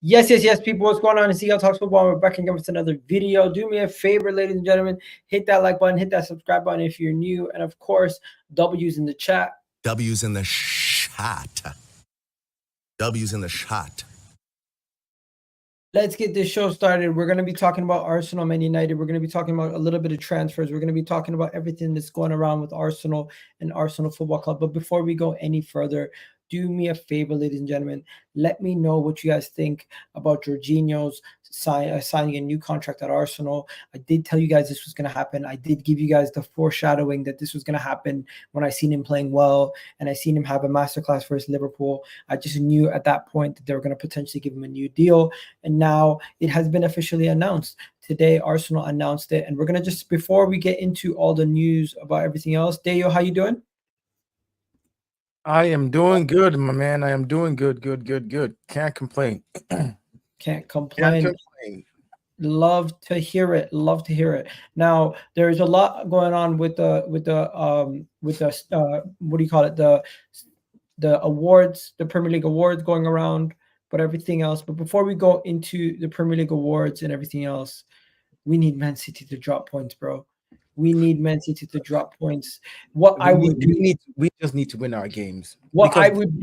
Yes, people. What's going on? It's CL Talks Football. We're back again with another video. Do me a favor, ladies and gentlemen. Hit that like button, hit that subscribe button if you're new. And of course, W's in the chat. W's in the shot. W's in the shot. Let's get this show started. We're going to be talking about Arsenal, Man United. We're going to be talking about a little bit of transfers. We're going to be talking about everything that's going around with Arsenal and Arsenal Football Club. But before we go any further, do me a favor, ladies and gentlemen. Let me know what you guys think about Jorginho's signing a new contract at Arsenal. I did tell you guys this was going to happen. I did give you guys the foreshadowing that this was going to happen when I seen him playing well and I seen him have a masterclass versus Liverpool. I just knew at that point that they were going to potentially give him a new deal. And now it has been officially announced. Today, Arsenal announced it. And we're going to just, before we get into all the news about everything else, Dayo, how you doing? I am doing good, my man. I am doing good. Can't complain. Can't complain. Love to hear it. Now, there's a lot going on with the what do you call it? The awards, the Premier League awards going around, but everything else. But before we go into the Premier League awards and everything else, we need Man City to drop points, bro. We need Man City to drop points. We just need to win our games. What I would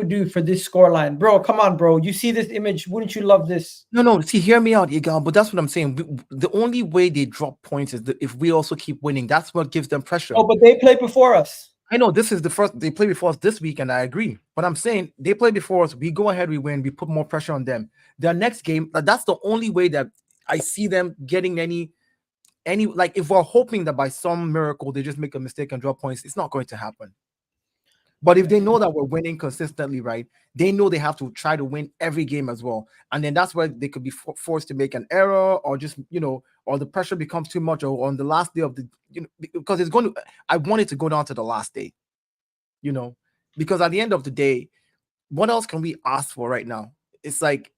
do for this scoreline, bro. Come on, bro. You see this image? Wouldn't you love this? No. See, hear me out, Igal. But that's what I'm saying. The only way they drop points is that if we also keep winning. That's what gives them pressure. Oh, but they play before us. I know this is the first they play before us this week, and I agree. But I'm saying they play before us. We go ahead, we win. We put more pressure on them. Their next game. That's the only way that I see them getting any. Like if we're hoping that by some miracle they just make a mistake and drop points, it's not going to happen. But if they know that we're winning consistently, right, they know they have to try to win every game as well. And then that's where they could be forced to make an error or just, or the pressure becomes too much or on the last day of the, because I want it to go down to the last day, because at the end of the day, what else can we ask for right now? It's like,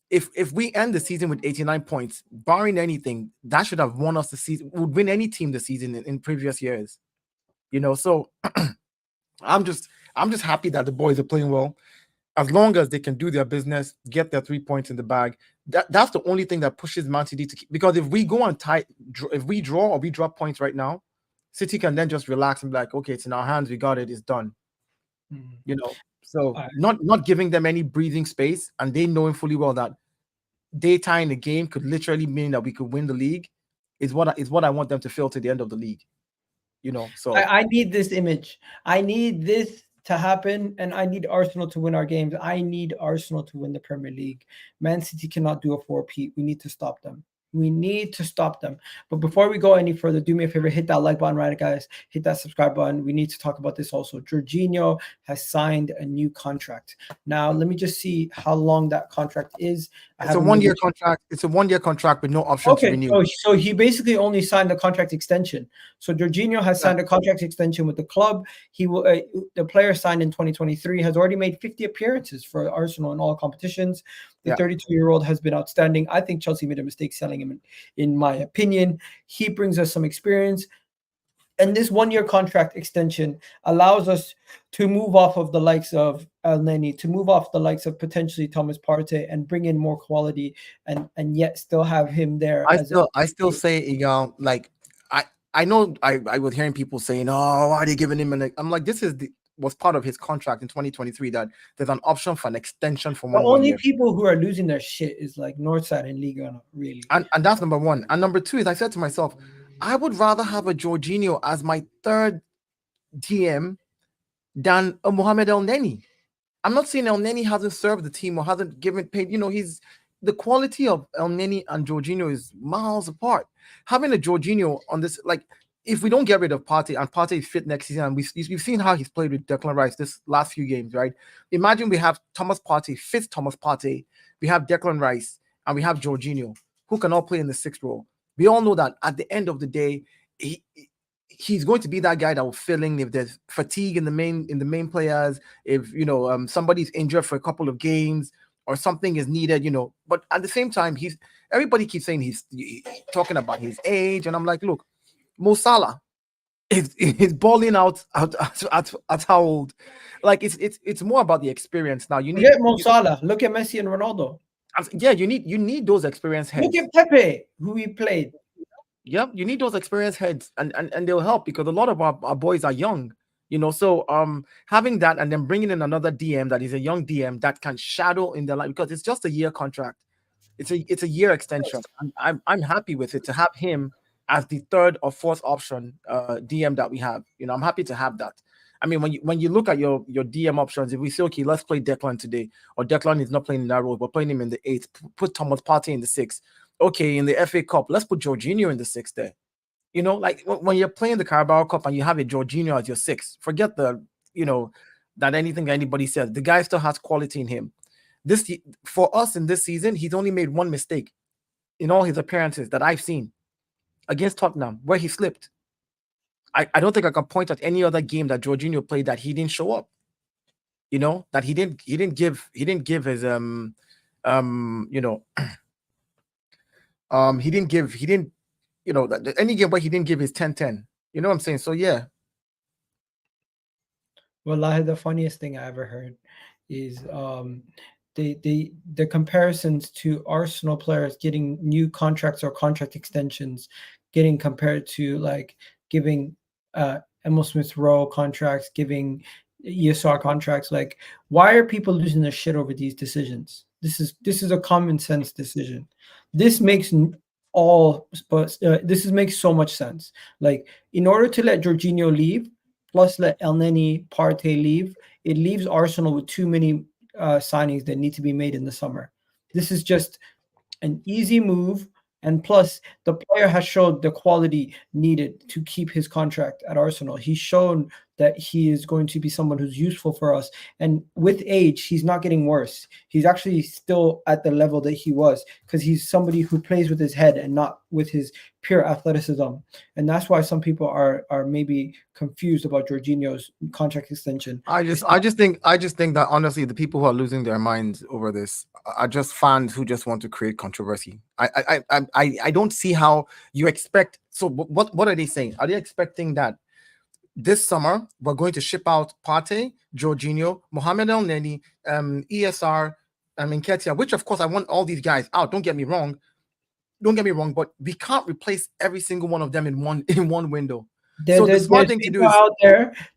if we end the season with 89 points, barring anything, that should have won us the season, would win any team the season in previous years. So I'm just happy that the boys are playing well. As long as they can do their business, get their 3 points in the bag, that's the only thing that pushes Man City to keep, because if we go on if we draw or we drop points right now, City can then just relax and be like, okay, it's in our hands, we got it, it's done. So not giving them any breathing space, and they knowing fully well that they tying the game could literally mean that we could win the league is what I want them to feel to the end of the league. So I need this image. I need this to happen, and I need Arsenal to win our games. I need Arsenal to win the Premier League. Man City cannot do a 4-peat. We need to stop them. But before we go any further, do me a favor, hit that like button, right, guys? Hit that subscribe button. We need to talk about this also. Jorginho has signed a new contract. Now, let me just see how long that contract is. It's a 1 year contract. It's a 1 year contract with no option to renew. So he basically only signed a contract extension. So Jorginho has signed a contract extension with the club. He will. The player signed in 2023 has already made 50 appearances for Arsenal in all competitions. The 32-year-old has been outstanding. I think Chelsea made a mistake selling him, in my opinion. He brings us some experience. And this 1 year contract extension allows us to move off of the likes of El Neni, to move off the likes of potentially Thomas Partey, and bring in more quality, and yet still have him there. I still say, like I know I was hearing people saying, oh, why are they giving him I'm like, this was part of his contract in 2023 that there's an option for an extension for the only people who are losing their shit is like Northside and Liga, really. And that's number one. And number two is I said to myself, I would rather have a Jorginho as my third DM than a Mohamed El Neni. I'm not saying El Neni hasn't served the team or hasn't given paid. He's the quality of El Neni and Jorginho is miles apart. Having a Jorginho on this, like, if we don't get rid of Partey and Partey is fit next season, and we've seen how he's played with Declan Rice this last few games, right? Imagine we have Thomas Partey, we have Declan Rice, and we have Jorginho, who can all play in the sixth role. We all know that at the end of the day, he's going to be that guy that will fill in if there's fatigue in the main players, if somebody's injured for a couple of games or something is needed, But at the same time, everybody keeps saying he's talking about his age, and I'm like, look, Mo Salah, is balling out at how old? Like it's more about the experience now. You need Forget Mo Salah. Look at Messi and Ronaldo. yeah, you need those experienced Look heads. at Pepe, who he played. Yep, you need those experienced heads, and they'll help because a lot of our boys are young, you know. So having that and then bringing in another DM that is a young DM that can shadow in their life, because it's just a year contract. It's a year extension. I'm happy with it to have him as the third or fourth option DM that we have. You know, I'm happy to have that. I mean, when you look at your DM options, if we say, okay, let's play Declan today, or Declan is not playing in that role, we're playing him in the eighth, put Thomas Partey in the sixth. Okay, in the FA Cup, let's put Jorginho in the sixth there. You know, like when you're playing the Carabao Cup and you have a Jorginho as your sixth, forget the, you know, that anything anybody says. The guy still has quality in him. This for us in this season, he's only made one mistake in all his appearances that I've seen against Tottenham, where he slipped. I don't think I can point at any other game that Jorginho played that he didn't show up. You know, that he didn't give his you know he didn't you know that any game where he didn't give his 10-10. You know what I'm saying? So yeah. Wallahi, the funniest thing I ever heard is the comparisons to Arsenal players getting new contracts or contract extensions getting compared to like giving Emil Smith Rowe contracts, giving ESR contracts. Like, why are people losing their shit over these decisions? This is a common sense decision. This makes makes so much sense. Like, in order to let Jorginho leave, plus let El Neni Partey leave, it leaves Arsenal with too many signings that need to be made in the summer. This is just an easy move. And plus, the player has showed the quality needed to keep his contract at Arsenal. He's shown that he is going to be someone who's useful for us. And with age, he's not getting worse. He's actually still at the level that he was because he's somebody who plays with his head and not with his pure athleticism. And that's why some people are maybe confused about Jorginho's contract extension. I just think that honestly, the people who are losing their minds over this are just fans who just want to create controversy. I don't see how you expect. So what are they saying? Are they expecting that this summer we're going to ship out Partey, Jorginho, Mohamed El Neni, ESR, Nketiah, which of course I want all these guys out. Don't get me wrong, but we can't replace every single one of them in one window. So the smart thing to do is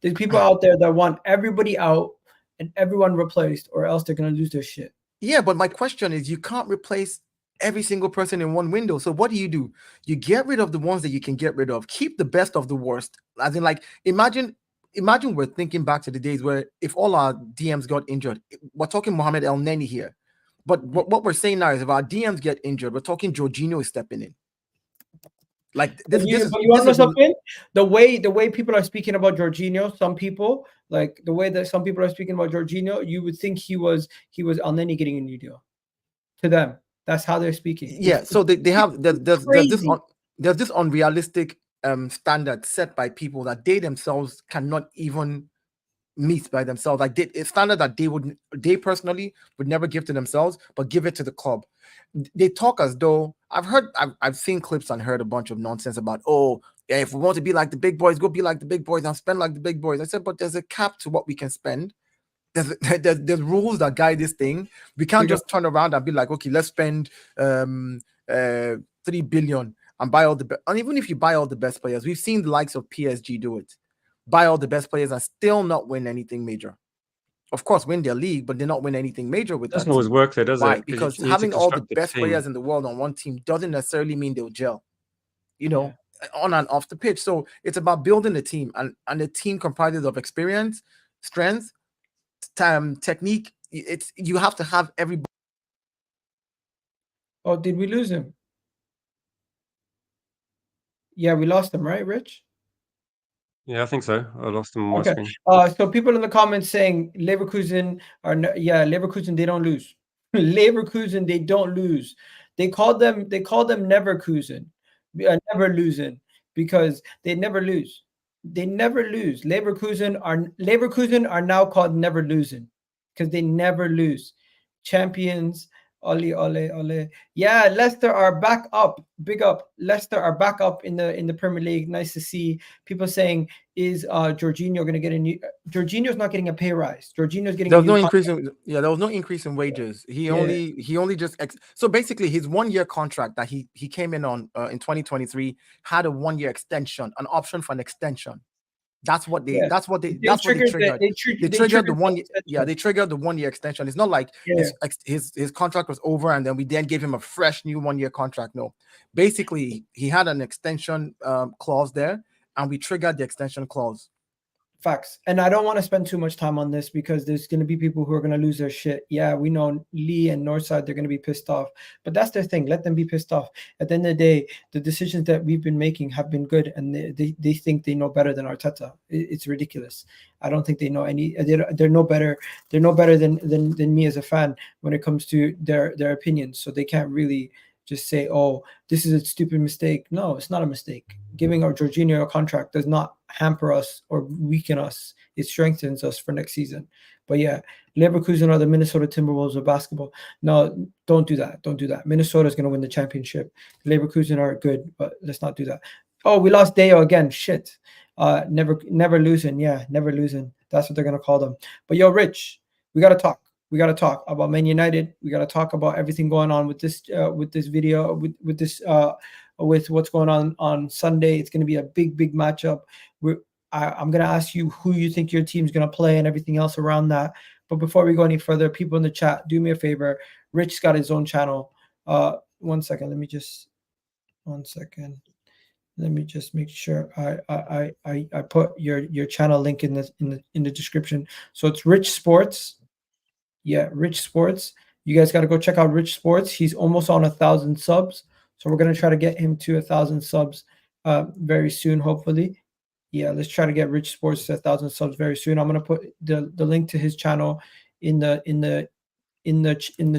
there's people out there that want everybody out and everyone replaced, or else they're gonna lose their shit. Yeah, but my question is, you can't replace every single person in one window. So what do? You get rid of the ones that you can get rid of. Keep the best of the worst. As in, like, imagine we're thinking back to the days where if all our DMs got injured, we're talking Mohamed El Neni here. But what we're saying now is if our DMs get injured, we're talking Jorginho is stepping in. Like this, you want to know something? The way people are speaking about Jorginho, some people, like the way that some people are speaking about Jorginho, you would think he was El Neni getting a new deal. To them, that's how they're speaking. Yeah, so they have there's this unrealistic standard set by people that they themselves cannot even meet by themselves. Like a standard that they personally would never give to themselves, but give it to the club. They talk as though I've seen clips and heard a bunch of nonsense about, oh yeah, if we want to be like the big boys, go be like the big boys and spend like the big boys. I said, but there's a cap to what we can spend. There's rules that guide this thing. We can't just turn around and be like, okay, let's spend 3 billion and buy all the and even if you buy all the best players, we've seen the likes of PSG do it. Buy all the best players and still not win anything major. Of course, win their league, but they not win anything major with that. Doesn't always work there, does it? Because having all the best players in the world on one team doesn't necessarily mean they'll gel, you know, on and off the pitch. So it's about building a team, and the team comprises of experience, strength, technique. You have to have everybody. Oh, did we lose him? Yeah, we lost him, right, Rich? Yeah, I think so. I lost him on my screen. So people in the comments saying Leverkusen Leverkusen, they don't lose. Leverkusen, they don't lose. They call them Neverkusen, never losing, because they never lose. They never lose. Leverkusen are now called never losing because they never lose. Champions, Ole, ole, ole. Yeah, Leicester are back up. Big up. Leicester are back up in the Premier League. Nice to see. People saying, is Jorginho going to get a new? Jorginho's not getting a pay rise. Jorginho's getting There a was new no increase there was no increase in wages. He only just so basically his 1 year contract that he came in on in 2023 had a 1 year extension, an option for an extension. That's what they triggered. They triggered the 1 year. Yeah, they triggered the 1 year extension. It's not like his contract was over and then we then gave him a fresh new 1 year contract. No, basically he had an extension clause there, and we triggered the extension clause. Facts. And I don't want to spend too much time on this because there's going to be people who are going to lose their shit. Yeah, we know Lee and Northside, they're going to be pissed off, but that's their thing. Let them be pissed off. At the end of the day, the decisions that we've been making have been good, and they think they know better than Arteta. It's ridiculous. I don't think they know any. They're no better. They're no better than me as a fan when it comes to their opinions. So they can't really just say, oh, this is a stupid mistake. No, it's not a mistake. Giving our Jorginho a contract does not hamper us or weaken us. It strengthens us for next season. But yeah, Leverkusen are the Minnesota Timberwolves of basketball. No, don't do that. Don't do that. Minnesota is going to win the championship. Leverkusen are good, but let's not do that. Oh, we lost Deo again. Shit. Never losing. Yeah, never losing. That's what they're going to call them. But yo, Rich, we got to talk. We got to talk about Man United. We got to talk about everything going on with this video, with what's going on Sunday. It's going to be a big matchup. I'm going to ask you who you think your team's going to play and everything else around that. But before we go any further, people in the chat, do me a favor. Rich's got his own channel. 1 second. Let me just make sure I put your channel link in the description. So it's Rich Sports. Yeah, Rich Sports. You guys got to go check out Rich Sports. He's almost on 1,000 subs. So we're going to try to get him to 1,000 subs very soon, hopefully. Yeah, let's try to get Rich Sports to 1,000 subs very soon. I'm going to put the link to his channel in the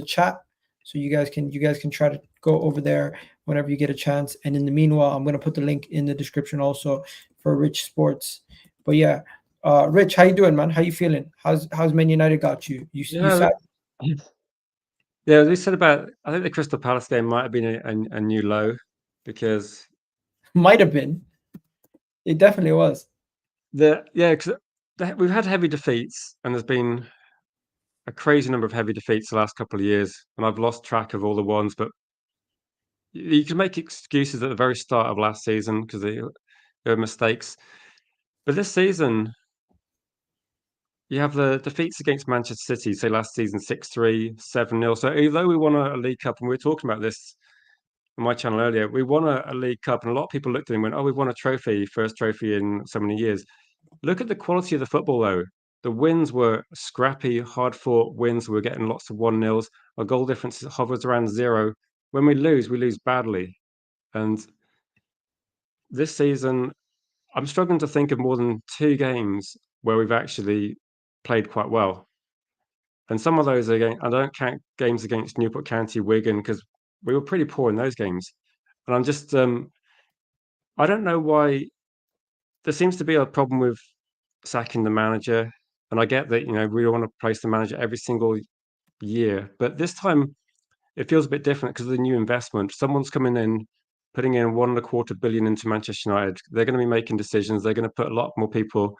chat. So you guys can try to go over there whenever you get a chance. And in the meanwhile, I'm going to put the link in the description also for Rich Sports. But yeah, Rich, how you doing, man? How you feeling? How's Man United got you? You sad? Yeah, they said about. I think the Crystal Palace game might have been a new low, because might have been. It definitely was. Because we've had heavy defeats, and there's been a crazy number of heavy defeats the last couple of years, and I've lost track of all the ones. But you can make excuses at the very start of last season because there were mistakes. But this season, you have the defeats against Manchester City, say last season 6-3, 7-0. So although we won a League Cup, and we were talking about this on my channel earlier, we won a League Cup, and a lot of people looked at it and went, oh, we've won a trophy, first trophy in so many years. Look at the quality of the football, though. The wins were scrappy, hard-fought wins. We were getting lots of 1-0s. Our goal difference hovers around 0. When we lose badly. And this season, I'm struggling to think of more than 2 games where we've actually played quite well. And some of those are I don't count games against Newport County, Wigan, because we were pretty poor in those games. And I'm just, I don't know why there seems to be a problem with sacking the manager. And I get that, we don't want to replace the manager every single year. But this time, it feels a bit different because of the new investment. Someone's coming in, putting in $1.25 billion into Manchester United. They're going to be making decisions. They're going to put a lot more people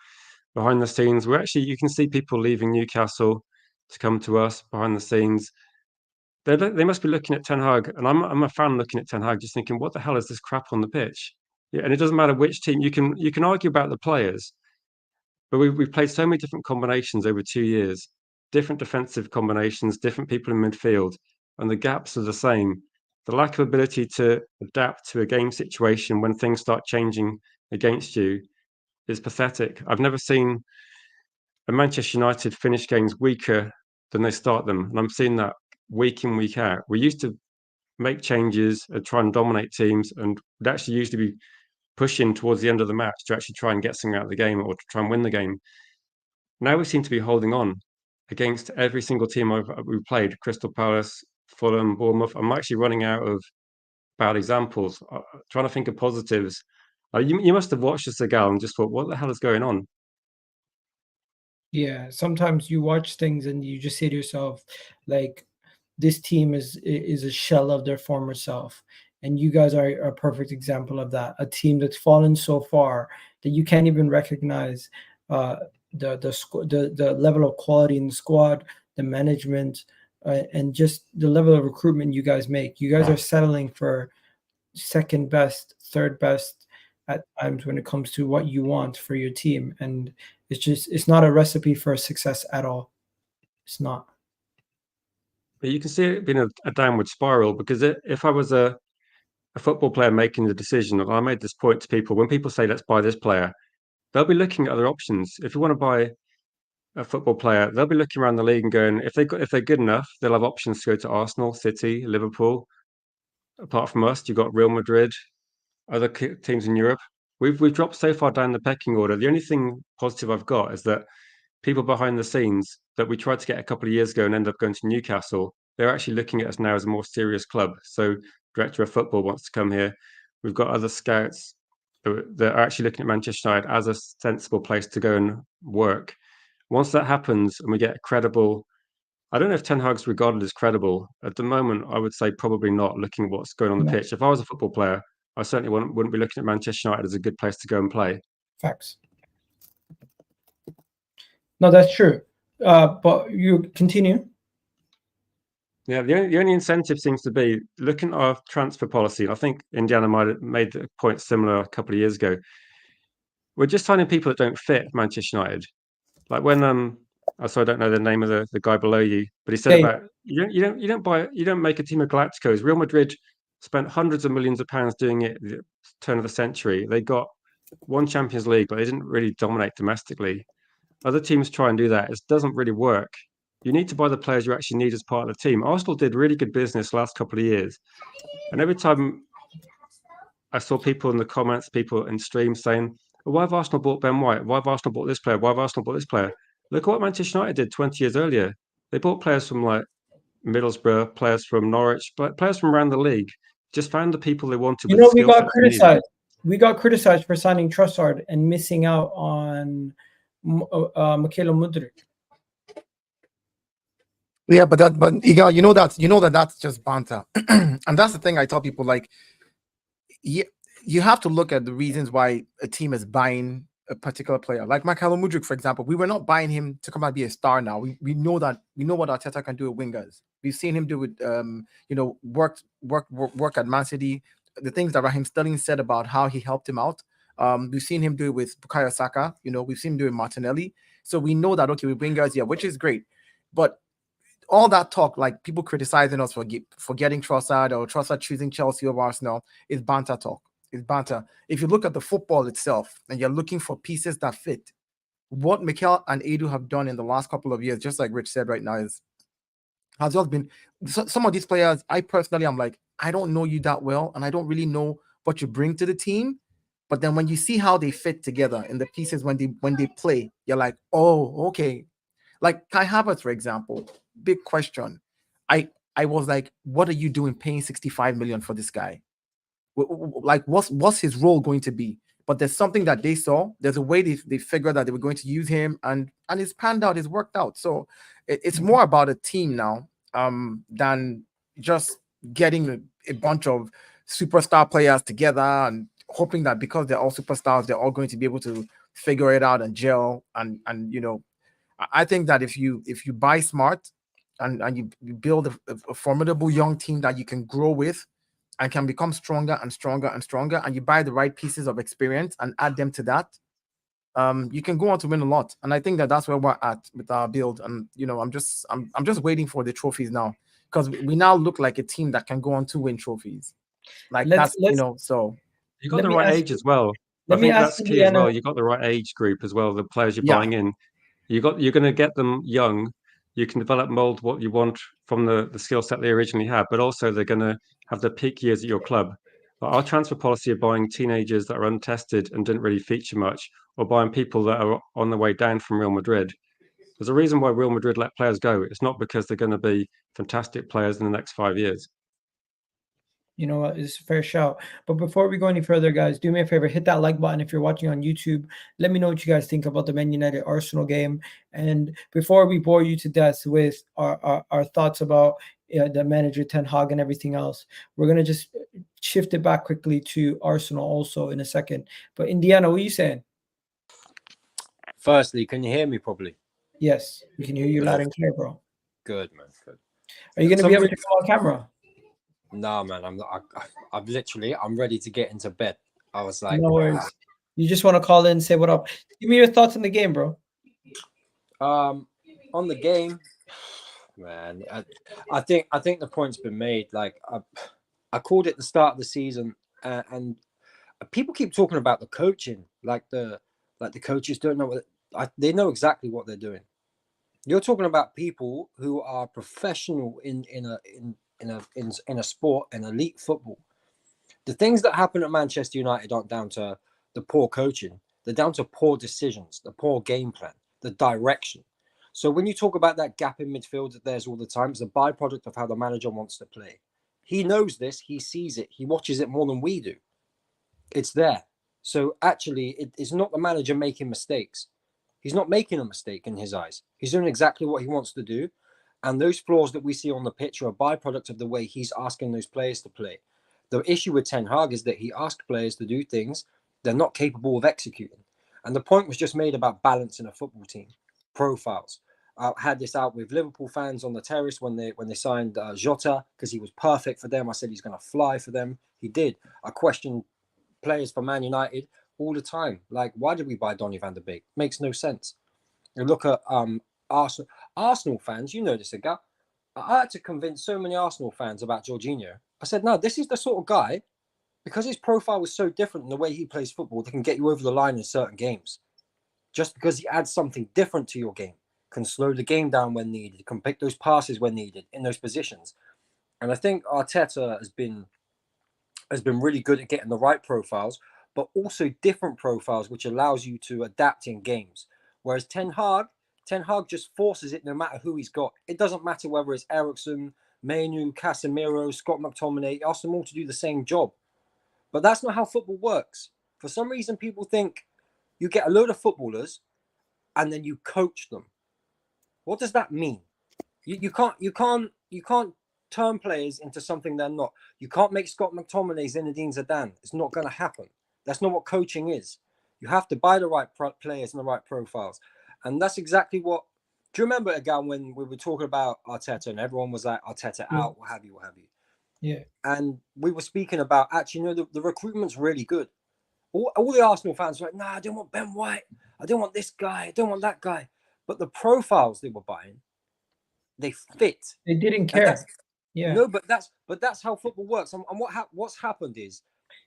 behind the scenes. You can see people leaving Newcastle to come to us behind the scenes. They must be looking at Ten Hag, and I'm a fan looking at Ten Hag, just thinking, what the hell is this crap on the pitch? Yeah, and it doesn't matter which team. You can argue about the players, but we've played so many different combinations over 2 years, different defensive combinations, different people in midfield, and the gaps are the same. The lack of ability to adapt to a game situation when things start changing against you is pathetic. I've never seen a Manchester United finish games weaker than they start them, and I'm seeing that week in, week out. We used to make changes and try and dominate teams, and would actually usually be pushing towards the end of the match to actually try and get something out of the game or to try and win the game. Now we seem to be holding on against every single team we've played, Crystal Palace, Fulham, Bournemouth. I'm actually running out of bad examples, trying to think of positives. You must have watched this, Gal, and just thought, what the hell is going on? Yeah, sometimes you watch things and you just say to yourself, like, this team is a shell of their former self. And you guys are a perfect example of that. A team that's fallen so far that you can't even recognize the level of quality in the squad, the management, and just the level of recruitment you guys make. You guys are settling for second best, third best at times when it comes to what you want for your team, and it's not a recipe for success at all. It's not. But you can see it being a downward spiral, because if I was a football player making the decision, and I made this point to people, when people say, let's buy this player, they'll be looking at other options. If you want to buy a football player, they'll be looking around the league and going, if they're good enough, they'll have options to go to Arsenal, City, Liverpool. Apart from us, you've got Real Madrid, other teams in Europe. We've dropped so far down the pecking order. The only thing positive I've got is that people behind the scenes that we tried to get a couple of years ago and ended up going to Newcastle, they're actually looking at us now as a more serious club. So director of football wants to come here. We've got other scouts that are actually looking at Manchester United as a sensible place to go and work. Once that happens and we get a credible, I don't know if Ten Hag's regarded as credible. At the moment, I would say probably not, looking at what's going on the No. pitch. If I was a football player, I certainly wouldn't be looking at Manchester United as a good place to go and play. Facts. No, that's true. But you continue. Yeah, the only incentive seems to be looking at our transfer policy. I think Indiana might have made a point similar a couple of years ago. We're just signing people that don't fit Manchester United. Like when so I don't know the name of the guy below you, but he said Dave. about you don't make a team of Galacticos. Real Madrid spent hundreds of millions of pounds doing it at the turn of the century. They got one Champions League, but they didn't really dominate domestically. Other teams try and do that. It doesn't really work. You need to buy the players you actually need as part of the team. Arsenal did really good business last couple of years. And every time I saw people in the comments, people in streams saying, why have Arsenal bought Ben White? Why have Arsenal bought this player? Why have Arsenal bought this player? Look at what Manchester United did 20 years earlier. They bought players from like Middlesbrough, players from Norwich, players from around the league. Just found the people they wanted with the We skill got set they needed. criticized. We got criticized for signing Trossard and missing out on Michaela Mudryk. Yeah, but Igal, you know that that's just banter, and that's the thing I tell people. Like, you have to look at the reasons why a team is buying a particular player. Like Michaela Mudryk, for example, we were not buying him to come out and be a star. Now we know what Arteta can do with wingers. We've seen him do with work at Man City. The things that Raheem Sterling said about how he helped him out. We've seen him do it with Bukayo Saka. We've seen him do it with Martinelli. So we know that, okay, with wingers, yeah, which is great, but all that talk, like people criticizing us for getting Trossard or Trossard choosing Chelsea over Arsenal, is banter talk. It's banter. If you look at the football itself and you're looking for pieces that fit, what Mikel and Edu have done in the last couple of years, just like Rich said right now, has just been some of these players. I personally am like, I don't know you that well, and I don't really know what you bring to the team. But then when you see how they fit together in the pieces when they play, you're like, oh, okay. Like Kai Havertz, for example, big question. I was like, what are you doing paying 65 million for this guy? Like, what's his role going to be? But there's something that they saw. There's a way they figured that they were going to use him, and it's panned out. It's worked out. So it's more about a team now than just getting a bunch of superstar players together and hoping that because they're all superstars, they're all going to be able to figure it out and gel. And I think that if you buy smart and you build a formidable young team that you can grow with and can become stronger and stronger and stronger, and you buy the right pieces of experience and add them to that, you can go on to win a lot. And I think that that's where we're at with our build. And I'm just waiting for the trophies now, because we now look like a team that can go on to win trophies. Like so you got the right age as well. I think that's key as well. You got the right age group as well. The players you're buying in, you're going to get them young. You can develop, mold what you want from the skill set they originally have, but also they're going to have the peak years at your club. But our transfer policy of buying teenagers that are untested and didn't really feature much, or buying people that are on the way down from Real Madrid. There's a reason why Real Madrid let players go. It's not because they're going to be fantastic players in the next 5 years. You know what? It's a fair shout. But before we go any further, guys, do me a favor, hit that like button if you're watching on YouTube. Let me know what you guys think about the Man United Arsenal game. And before we bore you to death with our thoughts about the manager Ten Hag and everything else. We're gonna just shift it back quickly to Arsenal also in a second. But Indiana, what are you saying? Firstly, can you hear me properly? Yes, we can hear you loud and clear, bro. Good, man. Good. Are you gonna be able to come on camera? No, man. I'm ready to get into bed. I was like, No worries. You just want to call in and say what up. Give me your thoughts on the game, bro. on the game, man. I think the point's been made. Like I called it the start of the season, and people keep talking about the coaching, like the coaches don't know they know exactly what they're doing. You're talking about people who are professional in a sport, in elite football. The things that happen at Manchester United aren't down to the poor coaching. They're down to poor decisions, the poor game plan, the direction. So when you talk about that gap in midfield that there's all the time, it's a byproduct of how the manager wants to play. He knows this. He sees it. He watches it more than we do. It's there. So actually, it's not the manager making mistakes. He's not making a mistake in his eyes. He's doing exactly what he wants to do. And those flaws that we see on the pitch are a byproduct of the way he's asking those players to play. The issue with Ten Hag is that he asked players to do things they're not capable of executing. And the point was just made about balance in a football team, profiles. I had this out with Liverpool fans on the terrace when they signed Jota, because he was perfect for them. I said he's going to fly for them. He did. I questioned players for Man United all the time. Like, why did we buy Donny van de Beek? Makes no sense. You look at Arsenal fans, you know this, guy. I had to convince so many Arsenal fans about Jorginho. I said, no, this is the sort of guy, because his profile was so different in the way he plays football, that can get you over the line in certain games. Just because he adds something different to your game, can slow the game down when needed, can pick those passes when needed in those positions. And I think Arteta has been really good at getting the right profiles, but also different profiles, which allows you to adapt in games. Whereas Ten Hag just forces it no matter who he's got. It doesn't matter whether it's Eriksen, Mainu, Casemiro, Scott McTominay. He asks them all to do the same job. But that's not how football works. For some reason, people think you get a load of footballers and then you coach them. What does that mean? You can't turn players into something they're not. You can't make Scott McTominay Zinedine Zidane. It's not going to happen. That's not what coaching is. You have to buy the right players and the right profiles. And that's exactly what... Do you remember, again, when we were talking about Arteta and everyone was like, Arteta out, what have you? Yeah. And we were speaking about, actually, the recruitment's really good. All the Arsenal fans were like, nah, I don't want Ben White. I don't want this guy. I don't want that guy. But the profiles they were buying, they fit. They didn't care. Yeah. No, but that's how football works. And what's happened is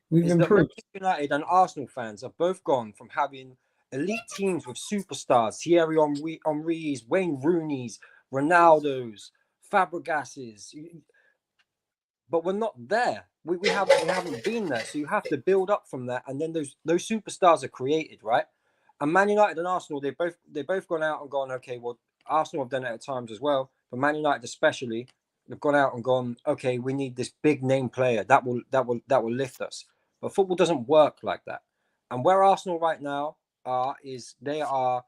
we've improved. That Manchester United and Arsenal fans have both gone from having elite teams with superstars, Thierry Henry's, Wayne Rooney's, Ronaldo's, Fabregas's, but we're not there. We haven't been there. So you have to build up from that, and then those superstars are created, right? And Man United and Arsenal, they've both gone out and gone, okay, well, Arsenal have done it at times as well, but Man United especially, they've gone out and gone, okay, we need this big name player that will lift us. But football doesn't work like that. And where Arsenal right now is they are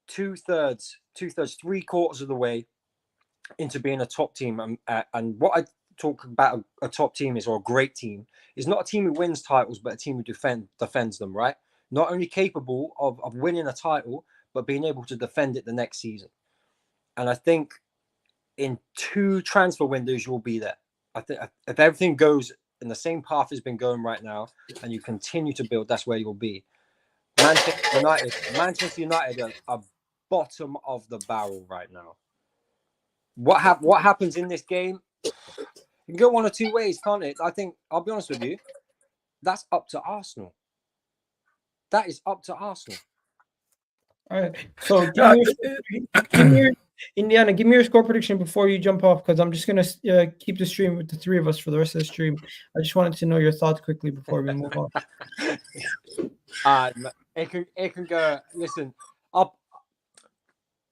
two-thirds, three-quarters of the way into being a top team. And what I talk about a top team is, or a great team, is not a team who wins titles, but a team who defends them, right? Not only capable of winning a title, but being able to defend it the next season. And I think in 2 transfer windows, you'll be there. I think if everything goes in the same path has been going right now, and you continue to build, that's where you'll be. Manchester United are bottom of the barrel right now. What happens in this game? It can go one or two ways, can't it? I think, I'll be honest with you, that's up to Arsenal. That is up to Arsenal. All right. So Indiana, give me your score prediction before you jump off, because I'm just going to keep the stream with the 3 of us for the rest of the stream. I just wanted to know your thoughts quickly before we move on. It can go. Listen,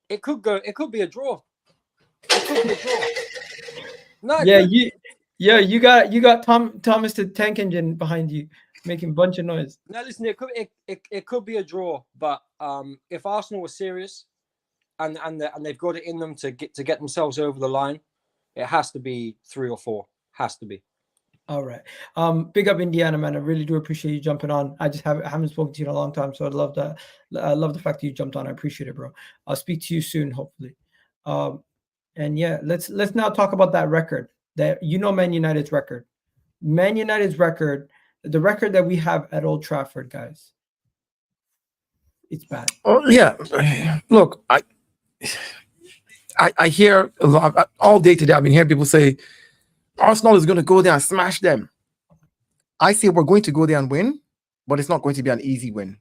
it could be a draw. It could be a draw. No. You got Thomas the Tank Engine behind you, making a bunch of noise. No, listen, it could be a draw, but if Arsenal were serious and they've got it in them to get themselves over the line, It has to be 3 or 4. Has to be. All right. Big up Indiana, man. I really do appreciate you jumping on. I haven't spoken to you in a long time, so I love the fact that you jumped on. I appreciate it, bro. I'll speak to you soon, hopefully. And yeah, let's now talk about that record. That Man United's record. Man United's record, the record that we have at Old Trafford, guys. It's bad. Oh yeah. Look, I hear a lot all day today. I've been hearing people say Arsenal is going to go there and smash them. I say we're going to go there and win, but it's not going to be an easy win.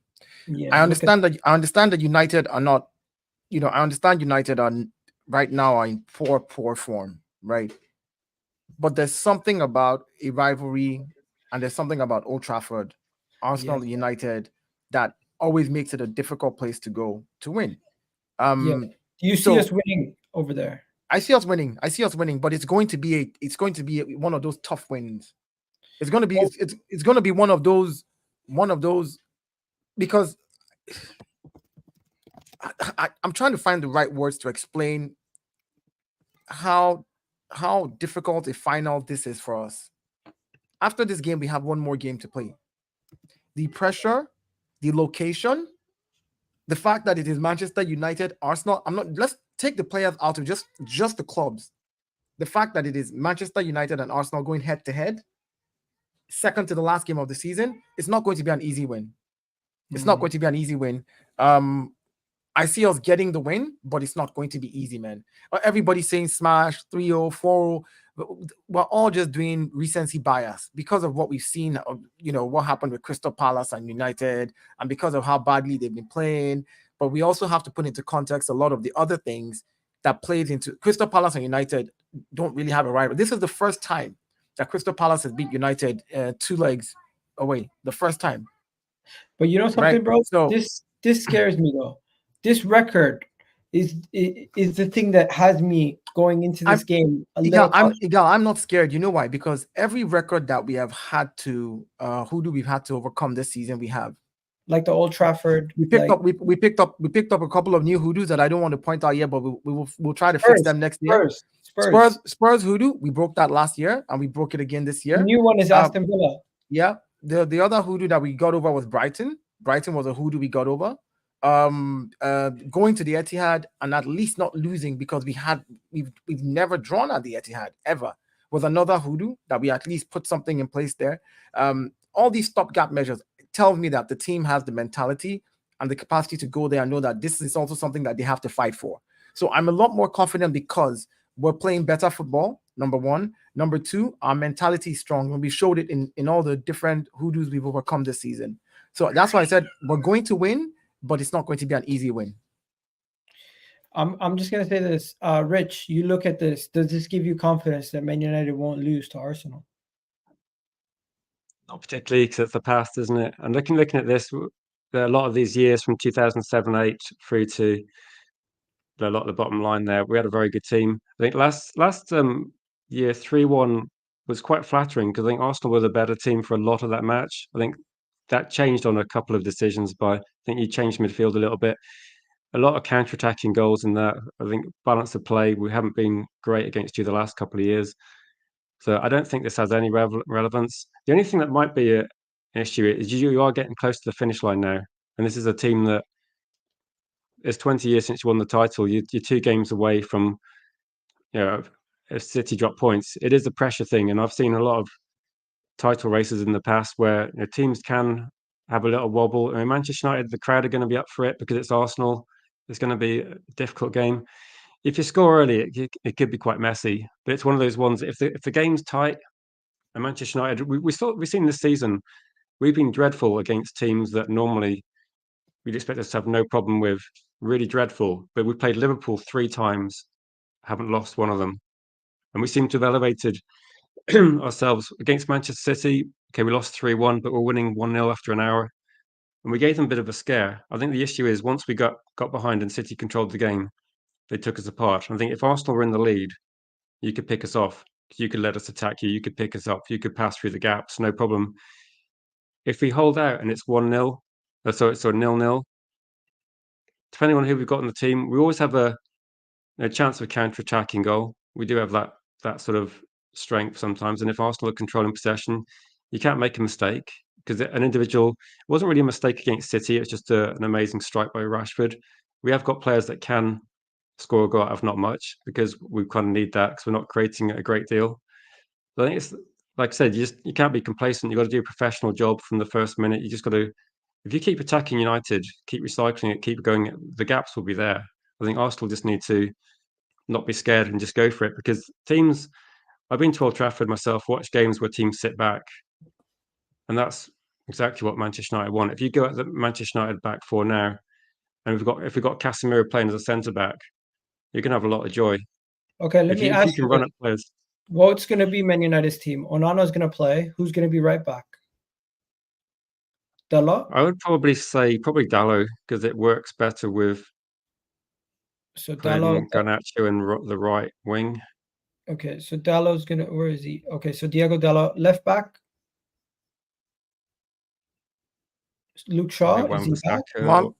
Yeah, I understand that United are not, I understand United are right now are in poor form, right? But there's something about a rivalry and there's something about Old Trafford, Arsenal United, that always makes it a difficult place to go to win. Do you see us winning over there? I see us winning, but it's going to be one of those tough wins. It's going to be it's going to be one of those because I'm trying to find the right words to explain how difficult a final this is for us. After this game, we have one more game to play. The pressure, the location, the fact that it is Manchester United, Arsenal. Let's take the players out of just the clubs. The fact that it is Manchester United and Arsenal going head to head, second to the last game of the season, it's not going to be an easy win. It's not going to be an easy win. I see us getting the win, but it's not going to be easy, man. Everybody's saying smash 3-0, 4-0. We're all just doing recency bias because of what we've seen, what happened with Crystal Palace and United, and because of how badly they've been playing. But we also have to put into context a lot of the other things that played into Crystal Palace and United don't really have a rival. This is the first time that Crystal Palace has beat United 2 legs away. The first time. But you know something, right, bro? So this scares me though. This record is the thing that has me going into this game. I'm not scared. You know why? Because every record that we have had to we've had to overcome this season, we have. Like the Old Trafford. We picked up a couple of new hoodoos that I don't want to point out yet, but we'll try to fix them next year. Spurs hoodoo. We broke that last year and we broke it again this year. The new one is Aston Villa. Yeah. The other hoodoo that we got over was Brighton. Brighton was a hoodoo we got over. Going to the Etihad and at least not losing because we've never drawn at the Etihad ever was another hoodoo that we at least put something in place there. All these stopgap measures tell me that the team has the mentality and the capacity to go there and know that this is also something that they have to fight for. So I'm a lot more confident because we're playing better football, number one. Number two, our mentality is strong. And we showed it in all the different hoodoos we've overcome this season. So that's why I said we're going to win, but it's not going to be an easy win. I'm just going to say this. Rich, you look at this. Does this give you confidence that Man United won't lose to Arsenal? Not particularly, because it's the past, isn't it? And looking at this, a lot of these years from 2007-8 through to a lot of the bottom line there, we had a very good team. I think last year 3-1 was quite flattering because I think Arsenal were the better team for a lot of that match. I think that changed on a couple of decisions I think you changed midfield a little bit. A lot of counter-attacking goals in that. I think balance of play, we haven't been great against you the last couple of years. So I don't think this has any relevance. The only thing that might be an issue is you are getting close to the finish line now. And this is a team that it's 20 years since you won the title. You're 2 games away from, if City drop points. It is a pressure thing. And I've seen a lot of title races in the past where teams can have a little wobble. I mean, Manchester United, the crowd are going to be up for it because it's Arsenal. It's going to be a difficult game. If you score early, it could be quite messy. But it's one of those ones. If the game's tight, and Manchester United, we've seen this season, we've been dreadful against teams that normally we'd expect us to have no problem with. Really dreadful. But we played Liverpool 3 times, haven't lost one of them, and we seem to have elevated ourselves against Manchester City. Okay, we lost 3-1, but we're winning 1-0 after an hour. And we gave them a bit of a scare. I think the issue is once we got behind and City controlled the game, they took us apart. I think if Arsenal were in the lead, you could pick us off. You could let us attack you. You could pick us up. You could pass through the gaps, no problem. If we hold out and it's 1-0, so 0-0, depending on who we've got in the team, we always have a chance of a counter-attacking goal. We do have that that sort of strength sometimes. And if Arsenal are controlling possession, you can't make a mistake because an individual, it wasn't really a mistake against City. It's just an amazing strike by Rashford. We have got players that can score a goal out of not much because we kind of need that because we're not creating a great deal. So I think it's like I said, you can't be complacent. You've got to do a professional job from the first minute. You just got to, if you keep attacking United, keep recycling it, keep going, the gaps will be there. I think Arsenal just need to not be scared and just go for it because teams, I've been to Old Trafford myself, watched games where teams sit back, and that's exactly what Manchester United want. If you go at the Manchester United back four now, and if we've got Casemiro playing as a centre back, you're gonna have a lot of joy. Okay, let me If ask you can you run this. at players. What's going to be Man United's team? Onana's going to play. Who's going to be right back? Della? I would probably say Dallo because it works better with So putting Dallo. Garnacho in the right wing. Okay, so Dallo's going to, where is he? Okay, so Diego Dallo, left back. Luke Shaw, is he back?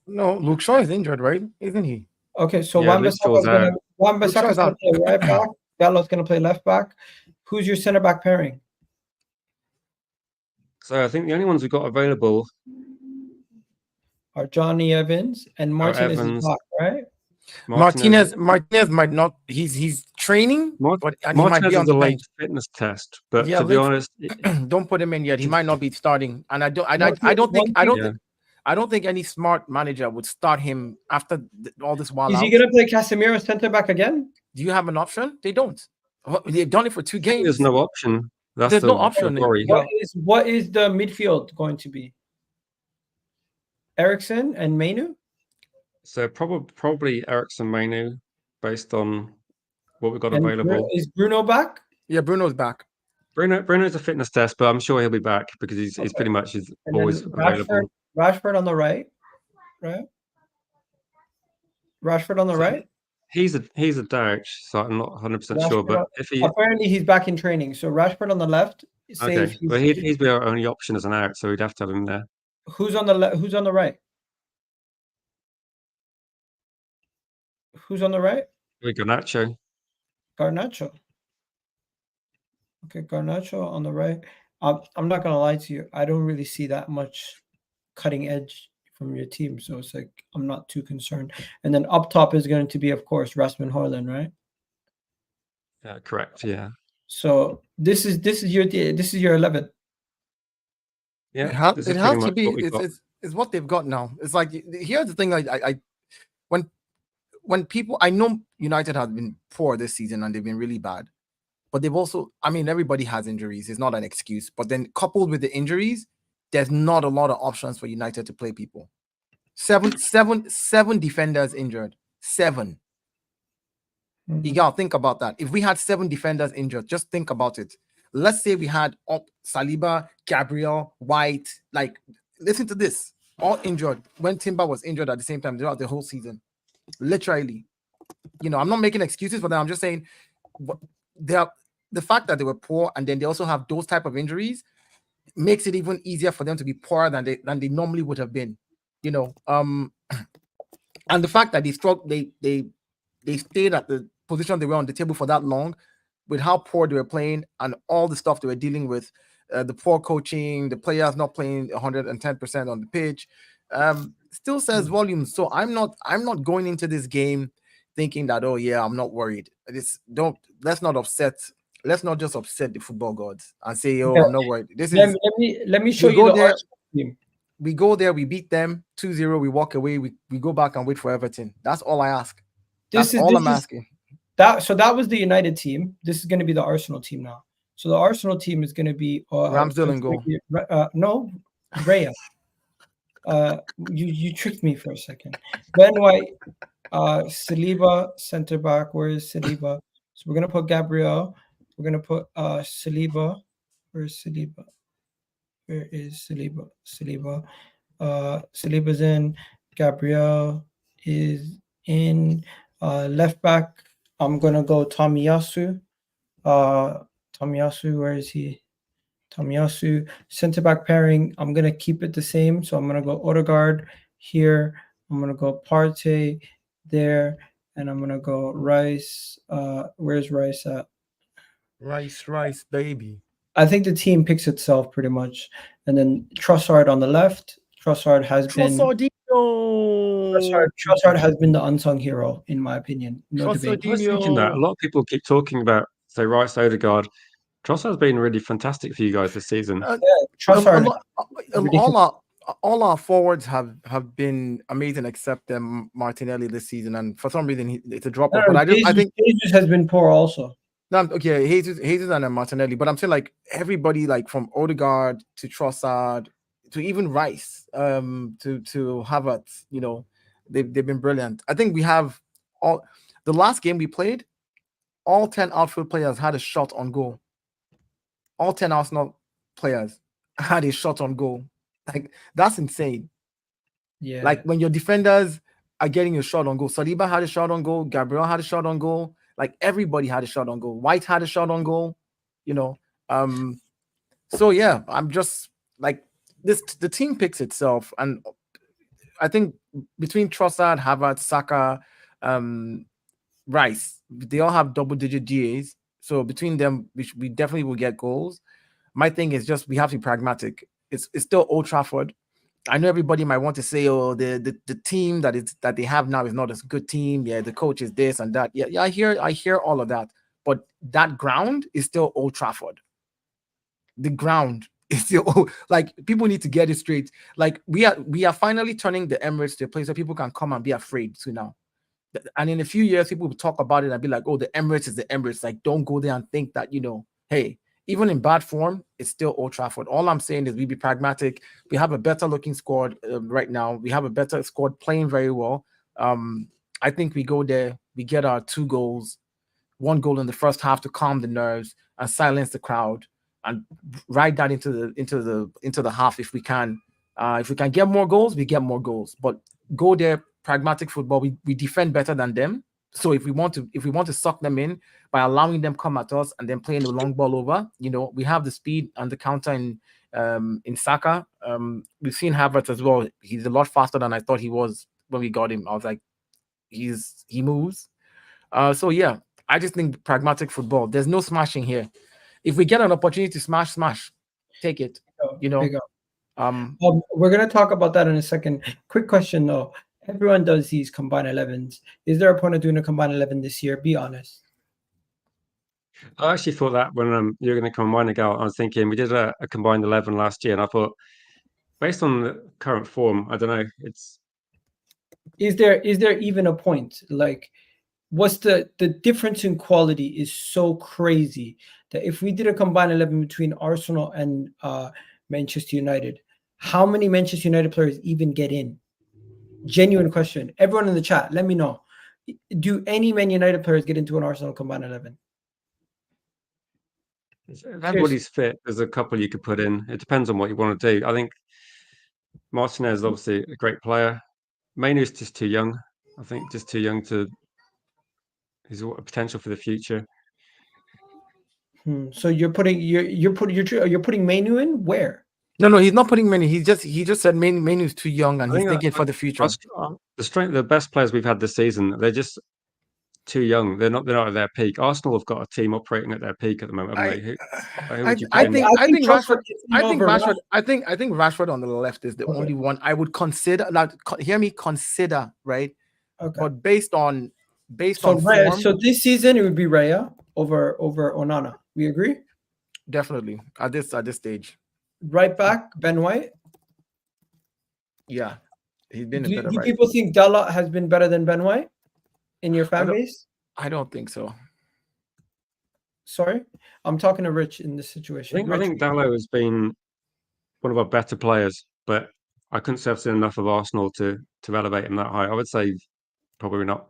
No, Luke Shaw is injured, right? Isn't he? Okay, so Yeah, Luke Shaw's out. Wan-Bissaka's going to play right back. Dallo's going to play left back. Who's your centre back pairing? So I think the only ones we've got available Are Johnny Evans and Martinez is Evans. back, right? Martinez might not. He's training, but he might be on the bench. Fitness test, but Yeah, to be honest, don't put him in yet. He might not be starting, and I don't think any smart manager would start him after all this while. Is he going to play Casemiro centre back again? Do you have an option? They don't. They've done it for 2 games. There's no option. There's no option. What is the midfield going to be? Eriksen and Mainu? So probably Eriksen, Mainu, based on what we've got available. Is Bruno back? Yeah, Bruno's back. Bruno's a fitness test, but I'm sure he'll be back because he's pretty much always available. Rashford on the right, right? Rashford on the right. He's a doubt, so I'm not 100% sure. But apparently he's back in training, so Rashford on the left. Okay, but he'd be our only option as an out, so we'd have to have him there. Who's on the left? Who's on the right? Who's on the right? Garnacho. Garnacho. Okay, Garnacho on the right. I'm not gonna lie to you. I don't really see that much cutting edge from your team, so it's like I'm not too concerned. And then up top is going to be, of course, Rasmus Højlund, right? Yeah, correct. Yeah. So this is your 11. Yeah, it has to be. It's what they've got now. It's like here's the thing. When people, I know United have been poor this season and they've been really bad, but they've also, I mean, everybody has injuries. It's not an excuse. But then coupled with the injuries, there's not a lot of options for United to play people. Seven defenders injured. 7. You gotta think about that. If we had 7 defenders injured, just think about it. Let's say we had Saliba, Gabriel, White. Like, listen to this. All injured when Timber was injured at the same time throughout the whole season. Literally. I'm not making excuses for them. I'm just saying the fact that they were poor and then they also have those type of injuries makes it even easier for them to be poorer than they normally would have been. And the fact that they stayed at the position they were on the table for that long, with how poor they were playing and all the stuff they were dealing with, the poor coaching, the players not playing 110% on the pitch, still says volumes. So I'm not going into this game thinking that, oh yeah, I'm not worried. Let's not just upset the football gods and say, oh, I'm not worried. Let me show you the team. We go there, we beat them 2-0, we walk away, we go back and wait for Everton. That's all I ask. That's all I'm asking. So that was the United team. This is going to be the Arsenal team now. So the Arsenal team is going to be Ramsdale in goal. No, Raya. You tricked me for a second. Ben White, Saliba center back. Where is Saliba? So we're gonna put Gabriel. We're gonna put Saliba. Where's Saliba? Where is Saliba? Saliba's in. Gabriel is in. Left back, I'm gonna go Tomiyasu. Tomiyasu, where is he? Tomiyasu. Center back pairing, I'm gonna keep it the same. So I'm gonna go Odegaard here. I'm gonna go Partey there, and I'm gonna go Rice. Where's Rice at? Rice, baby. I think the team picks itself pretty much, and then Trossard on the left. Trossard has been the unsung hero in my opinion. No debate. I was thinking that a lot of people keep talking about, say, Rice, Odegaard. Trossard's been really fantastic for you guys this season. Trossard, all our forwards have been amazing except Martinelli this season, and for some reason it's a drop off. But I think Jesus has been poor also. No, okay, Jesus and Martinelli, but I'm saying like everybody, like from Odegaard to Trossard to even Rice, to Havertz, you know, they've been brilliant. I think we have the last game we played, all 10 outfield players had a shot on goal. All 10 Arsenal players had a shot on goal. Like that's insane. Yeah. Like when your defenders are getting a shot on goal. Saliba had a shot on goal. Gabriel had a shot on goal. Like everybody had a shot on goal. White had a shot on goal. You know. So yeah, I'm just like this. The team picks itself, and I think between Trossard, Havertz, Saka, Rice, they all have double-digit GAs. So between them, we definitely will get goals. My thing is just we have to be pragmatic. It's still Old Trafford. I know everybody might want to say, oh, the team that they have now is not a good team. Yeah, the coach is this and that. Yeah, I hear all of that. But that ground is still Old Trafford. The ground is still like people need to get it straight. Like we are finally turning the Emirates to a place where people can come and be afraid to now. And in a few years, people will talk about it and be like, oh, the Emirates is the Emirates. Like, don't go there and think that, you know, hey, even in bad form, it's still Old Trafford. All I'm saying is we be pragmatic. We have a better looking squad right now. We have a better squad playing very well. I think we go there, we get our 2 goals, 1 goal in the first half to calm the nerves and silence the crowd and ride that into the half if we can. If we can get more goals, we get more goals. But go there, pragmatic football. We defend better than them. So if we want to suck them in by allowing them come at us and then playing the long ball over, you know, we have the speed and the counter in Saka. We've seen Havertz as well. He's a lot faster than I thought he was when we got him. I was like, he moves. So yeah, I just think pragmatic football. There's no smashing here. If we get an opportunity to smash, take it. You know. We're gonna talk about that in a second. Quick question though. Everyone does these combined 11s. Is there a point of doing a combined 11 this year? Be honest. I actually thought that when you're going to combine a goal, I was thinking we did a combined 11 last year, and I thought, based on the current form, I don't know. Is there even a point? Like, what's the difference in quality is so crazy that if we did a combined 11 between Arsenal and Manchester United, how many Manchester United players even get in? Genuine question. Everyone in the chat, let me know. Do any Man United players get into an Arsenal combined 11? If everybody's fit, there's a couple you could put in. It depends on what you want to do. I think Martinez is obviously a great player. Mainu's just too young. I think just too young to. He's a potential for the future. So you're putting Mainu in where? No, he's not putting Mainu. He just said Mainu's too young and he's thinking for the future. The best players we've had this season, they're just too young. They're not at their peak. Arsenal have got a team operating at their peak at the moment. I think Rashford on the left is the only one I would consider. Now, hear me consider, right? Okay. But based on form, so this season it would be Raya over Onana. We agree? Definitely at this stage. Right back, Ben White. Yeah, he's been Do people think Dalot has been better than Ben White in your fan base? I don't think so. Sorry, I'm talking to Rich in this situation. I think Dalot has been one of our better players, but I couldn't say I've seen enough of Arsenal to elevate him that high. I would say probably not.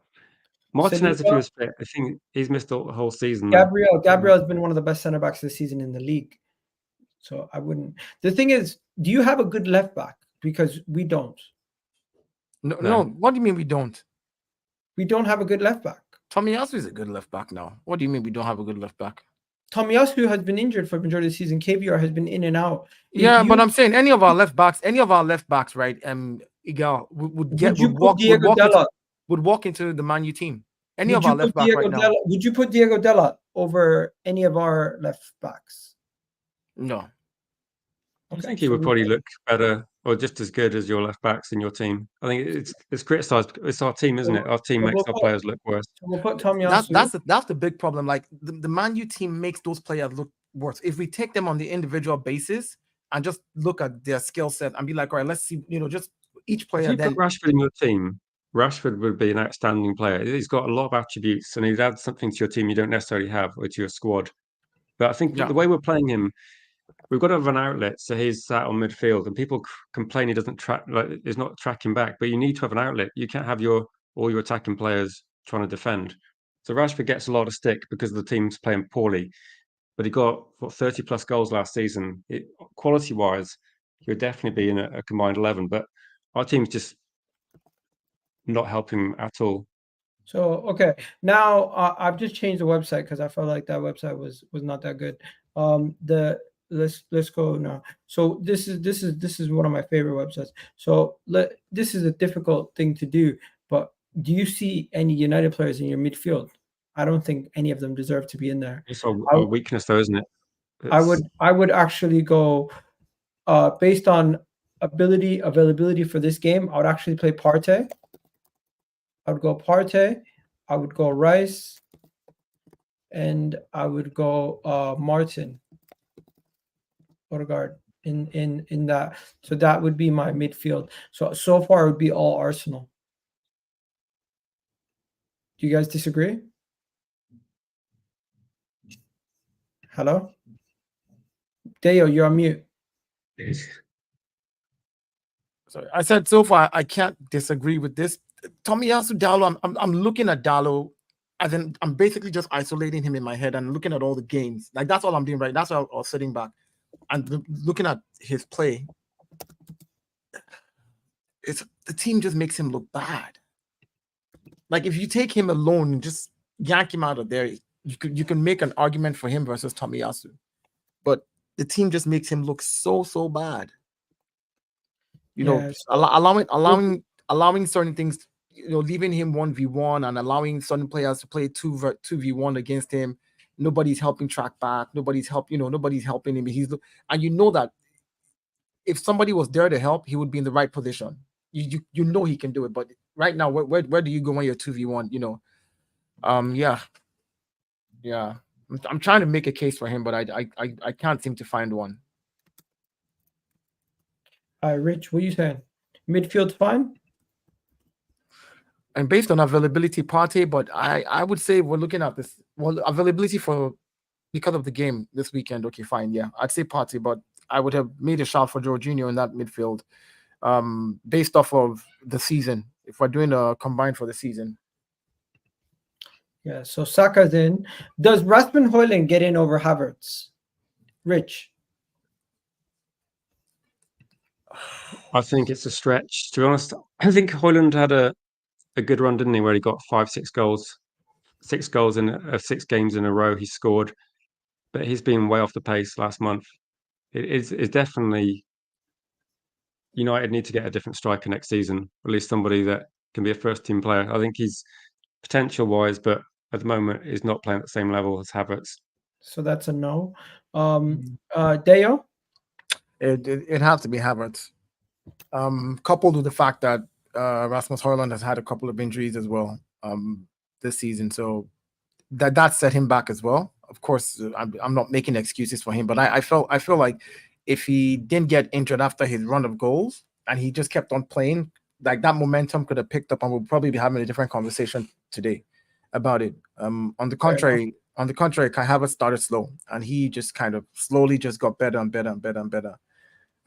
Martinez, if he was fit, I think he's missed the whole season. Gabriel has been one of the best centre backs this season in the league. So I wouldn't. The thing is, do you have a good left back? Because we don't. No. What do you mean we don't? We don't have a good left back. Tomiyasu is a good left back now. What do you mean we don't have a good left back? Tomiyasu has been injured for the majority of the season. KVR has been in and out. But I'm saying any of our left backs, right? Igal would walk into the Man U team. any of our left back right now. Would you put Diego Della over any of our left backs? No. I think he would probably look better or just as good as your left backs in your team. I think it's criticised. It's our team, isn't it? Our team makes our players look worse. So we'll put Tomiyasu. That's the big problem. Like the Man U team makes those players look worse. If we take them on the individual basis and just look at their skill set and be like, all right, let's see, just each player. If you put Rashford in your team, Rashford would be an outstanding player. He's got a lot of attributes and he'd add something to your team you don't necessarily have or to your squad. But I think the way we're playing him, we've got to have an outlet, so he's sat on midfield, and people complain he doesn't track, like he's not tracking back. But you need to have an outlet. You can't have all your attacking players trying to defend. So Rashford gets a lot of stick because the team's playing poorly. But he got 30 plus goals last season. Quality wise, he would definitely be in a combined 11. But our team's just not helping him at all. So okay, now I've just changed the website because I felt like that website was not that good. Let's go now. So this is one of my favorite websites. So this is a difficult thing to do, but do you see any United players in your midfield? I don't think any of them deserve to be in there. It's a weakness, though, isn't it? I would actually go based on availability for this game. I would actually play Partey. I would go Partey. I would go Rice, and I would go Martin. Odegaard in that. So that would be my midfield. So far it would be all Arsenal. Do you guys disagree? Hello? Deo, you're on mute. Sorry, I said so far I can't disagree with this. Tomiyasu Dalot, I'm looking at Dalot, and then I'm basically just isolating him in my head and looking at all the games. Like that's all I'm doing, right? That's why I was sitting back and looking at his play. The team just makes him look bad. Like if you take him alone and just yank him out of there, you can make an argument for him versus Tomiyasu, but the team just makes him look so bad. Allowing certain things, leaving him 1v1 and allowing certain players to play 2v1 against him. Nobody's helping track back. Nobody's helping him. And you know that if somebody was there to help, he would be in the right position. You know he can do it, but right now, where do you go when you're 2v1? Yeah. I'm trying to make a case for him, but I can't seem to find one. Rich, what are you saying? Midfield's fine? And based on availability, Partey, but I would say we're looking at this. Well, availability because of the game this weekend. Okay, fine. Yeah, I'd say Partey, but I would have made a shout for Jorginho in that midfield, based off of the season. If we're doing a combined for the season. Yeah, so Saka's in. Does Rasmus Højlund get in over Havertz? Rich? I think it's a stretch. To be honest, I think Højlund had a good run, didn't he, where he got 5-6 goals. 6 goals in 6 games in a row he scored. But he's been way off the pace last month. It's definitely United need to get a different striker next season, or at least somebody that can be a first-team player. I think he's potential-wise, but at the moment is not playing at the same level as Havertz. So that's a no. Deo? It has to be Havertz. Coupled with the fact that Rasmus Højlund has had a couple of injuries as well this season, so that set him back as well. Of course, I'm not making excuses for him, but I feel like if he didn't get injured after his run of goals and he just kept on playing, like that momentum could have picked up, and we'll probably be having a different conversation today about it. On the contrary, Kai Havertz started slow, and he just kind of slowly just got better and better and better and better.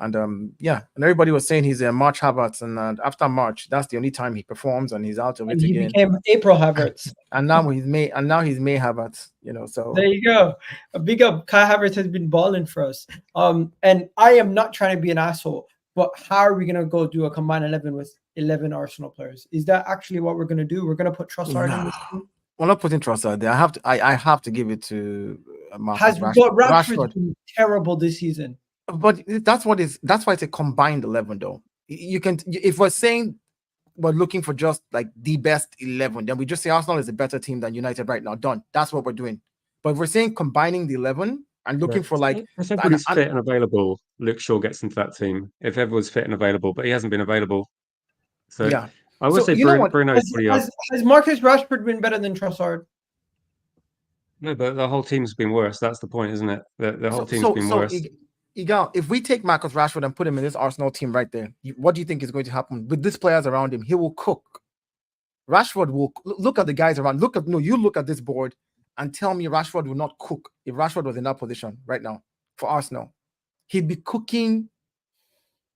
And and everybody was saying he's a March Havertz, and after March, that's the only time he performs, and he's out of it again. He became April Havertz, and now he's May Havertz. So there you go. A big up. Kai Havertz has been balling for us. And I am not trying to be an asshole, but how are we gonna go do a combined 11 with 11 Arsenal players? Is that actually what we're gonna do? We're gonna put Trossard in this team? We're not putting Trossard there. I have to give it to Rashford's been terrible this season. But that's why it's a combined 11, though. You can, if we're saying we're looking for just like the best 11, then we just say Arsenal is a better team than United right now. Done. That's what we're doing. But if we're saying combining the 11 and looking for like, if everybody's fit and available, Luke Shaw gets into that team. If everyone's fit and available, but he hasn't been available. So yeah, I would So, say you know what? Bruno is pretty up. Has Marcus Rashford been better than Trossard? No, but the whole team's been worse. That's the point, isn't it? The whole team's been worse. Igal, if we take Marcus Rashford and put him in this Arsenal team right there, what do you think is going to happen with these players around him? He will cook. Rashford will look at the guys around. You look at this board and tell me Rashford will not cook if Rashford was in that position right now for Arsenal. He'd be cooking.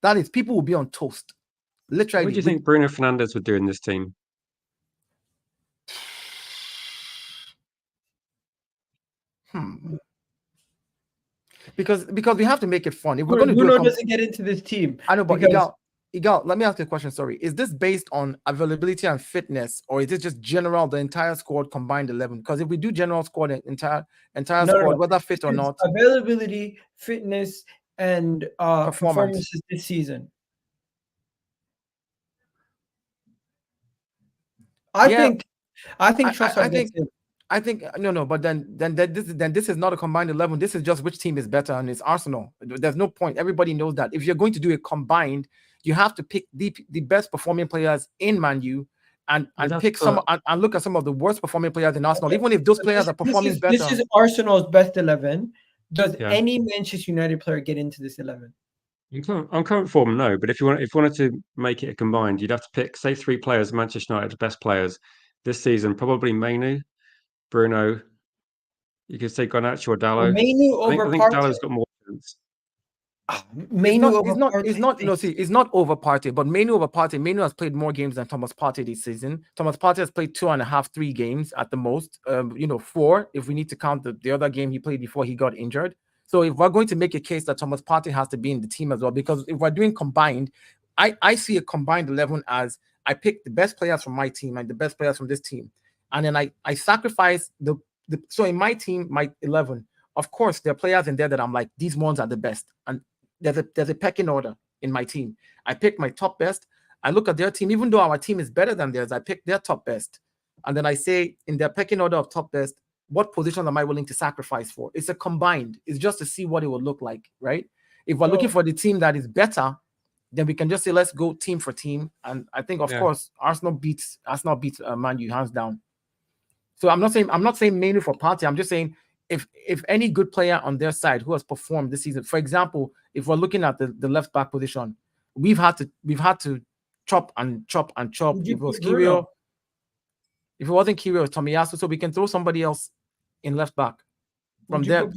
That is, people will be on toast. Literally. What do you think Bruno Fernandes would do in this team? Because we have to make it fun. If we're Bruno going to do doesn't get into this team. I know, but because... Igal, let me ask you a question. Sorry, is this based on availability and fitness, or is it just general, the entire squad combined 11? Because if we do general squad, entire squad, whether fit or not, availability, fitness, and performances this season. I think Trossard gets in. I think no, but then this is not a combined 11. This is just which team is better, and it's Arsenal. There's no point. Everybody knows that. If you're going to do a combined, you have to pick the best performing players in Man U and pick some and look at some of the worst performing players in Arsenal. Even if those players are performing better. This is Arsenal's best 11. Does any Manchester United player get into this 11? On current form, no. But if you wanted to make it a combined, you'd have to pick, say, 3 players, Manchester United's best players this season. Probably Mainu, Bruno. You could say Garnacho or Dalot. Mainu over I think Dalot's got more chance. It's not over Partey, but Mainu over Partey. Mainu has played more games than Thomas Partey this season. Thomas Partey has played 2.5, 3 games at the most. 4 if we need to count the other game he played before he got injured. So if we're going to make a case that Thomas Partey has to be in the team as well, because if we're doing combined, I see a combined 11 as I pick the best players from my team and the best players from this team, and then I sacrifice so in my team, my 11, of course there are players in there that I'm like, these ones are the best, and there's a pecking order in my team. I pick my top best. I look at their team, even though our team is better than theirs, I pick their top best, and then I say in their pecking order of top best, what position am I willing to sacrifice for? It's a combined. It's just to see what it will look like, right? If we're looking for the team that is better, then we can just say, let's go team for team. And I think, of course, Arsenal beats Man U hands down. So I'm not saying mainly for Partey. I'm just saying if any good player on their side who has performed this season, for example, if we're looking at the left back position, we've had to chop and chop and chop. If it was Kiwior, if it wasn't Kiwior, it's Tomiyasu, so we can throw somebody else in left back from there.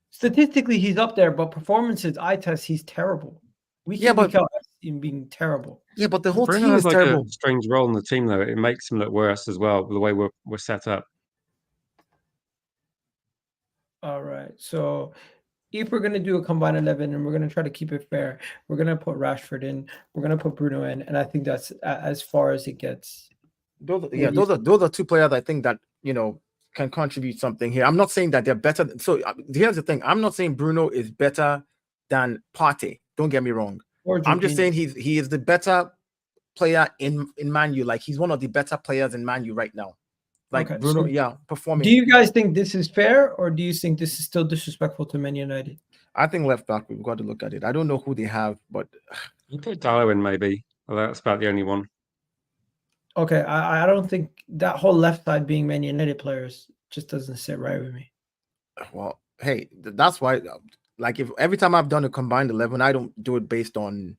Statistically, he's up there, but performances, eye test, he's terrible. We can't count him being terrible. Yeah, but the whole Bruno team is has terrible. A strange role in the team, though. It makes him look worse as well, the way we're set up. All right. So if we're going to do a combined 11 and we're going to try to keep it fair, we're going to put Rashford in, we're going to put Bruno in, and I think that's as far as it gets. Those are 2 players I think that can contribute something here. I'm not saying that they're better. So here's the thing: I'm not saying Bruno is better than Partey. Don't get me wrong. I'm just saying he is the better player in Man U. Like, he's one of the better players in Man U right now. Like, okay, Bruno, so performing. Do you guys think this is fair, or do you think this is still disrespectful to Man United? I think left back, we've got to look at it. I don't know who they have, but you put Dalot in maybe. Well, that's about the only one. Okay, I don't think that whole left side being Man United players just doesn't sit right with me. Well, hey, that's why. Like, if every time I've done a combined 11, I don't do it based on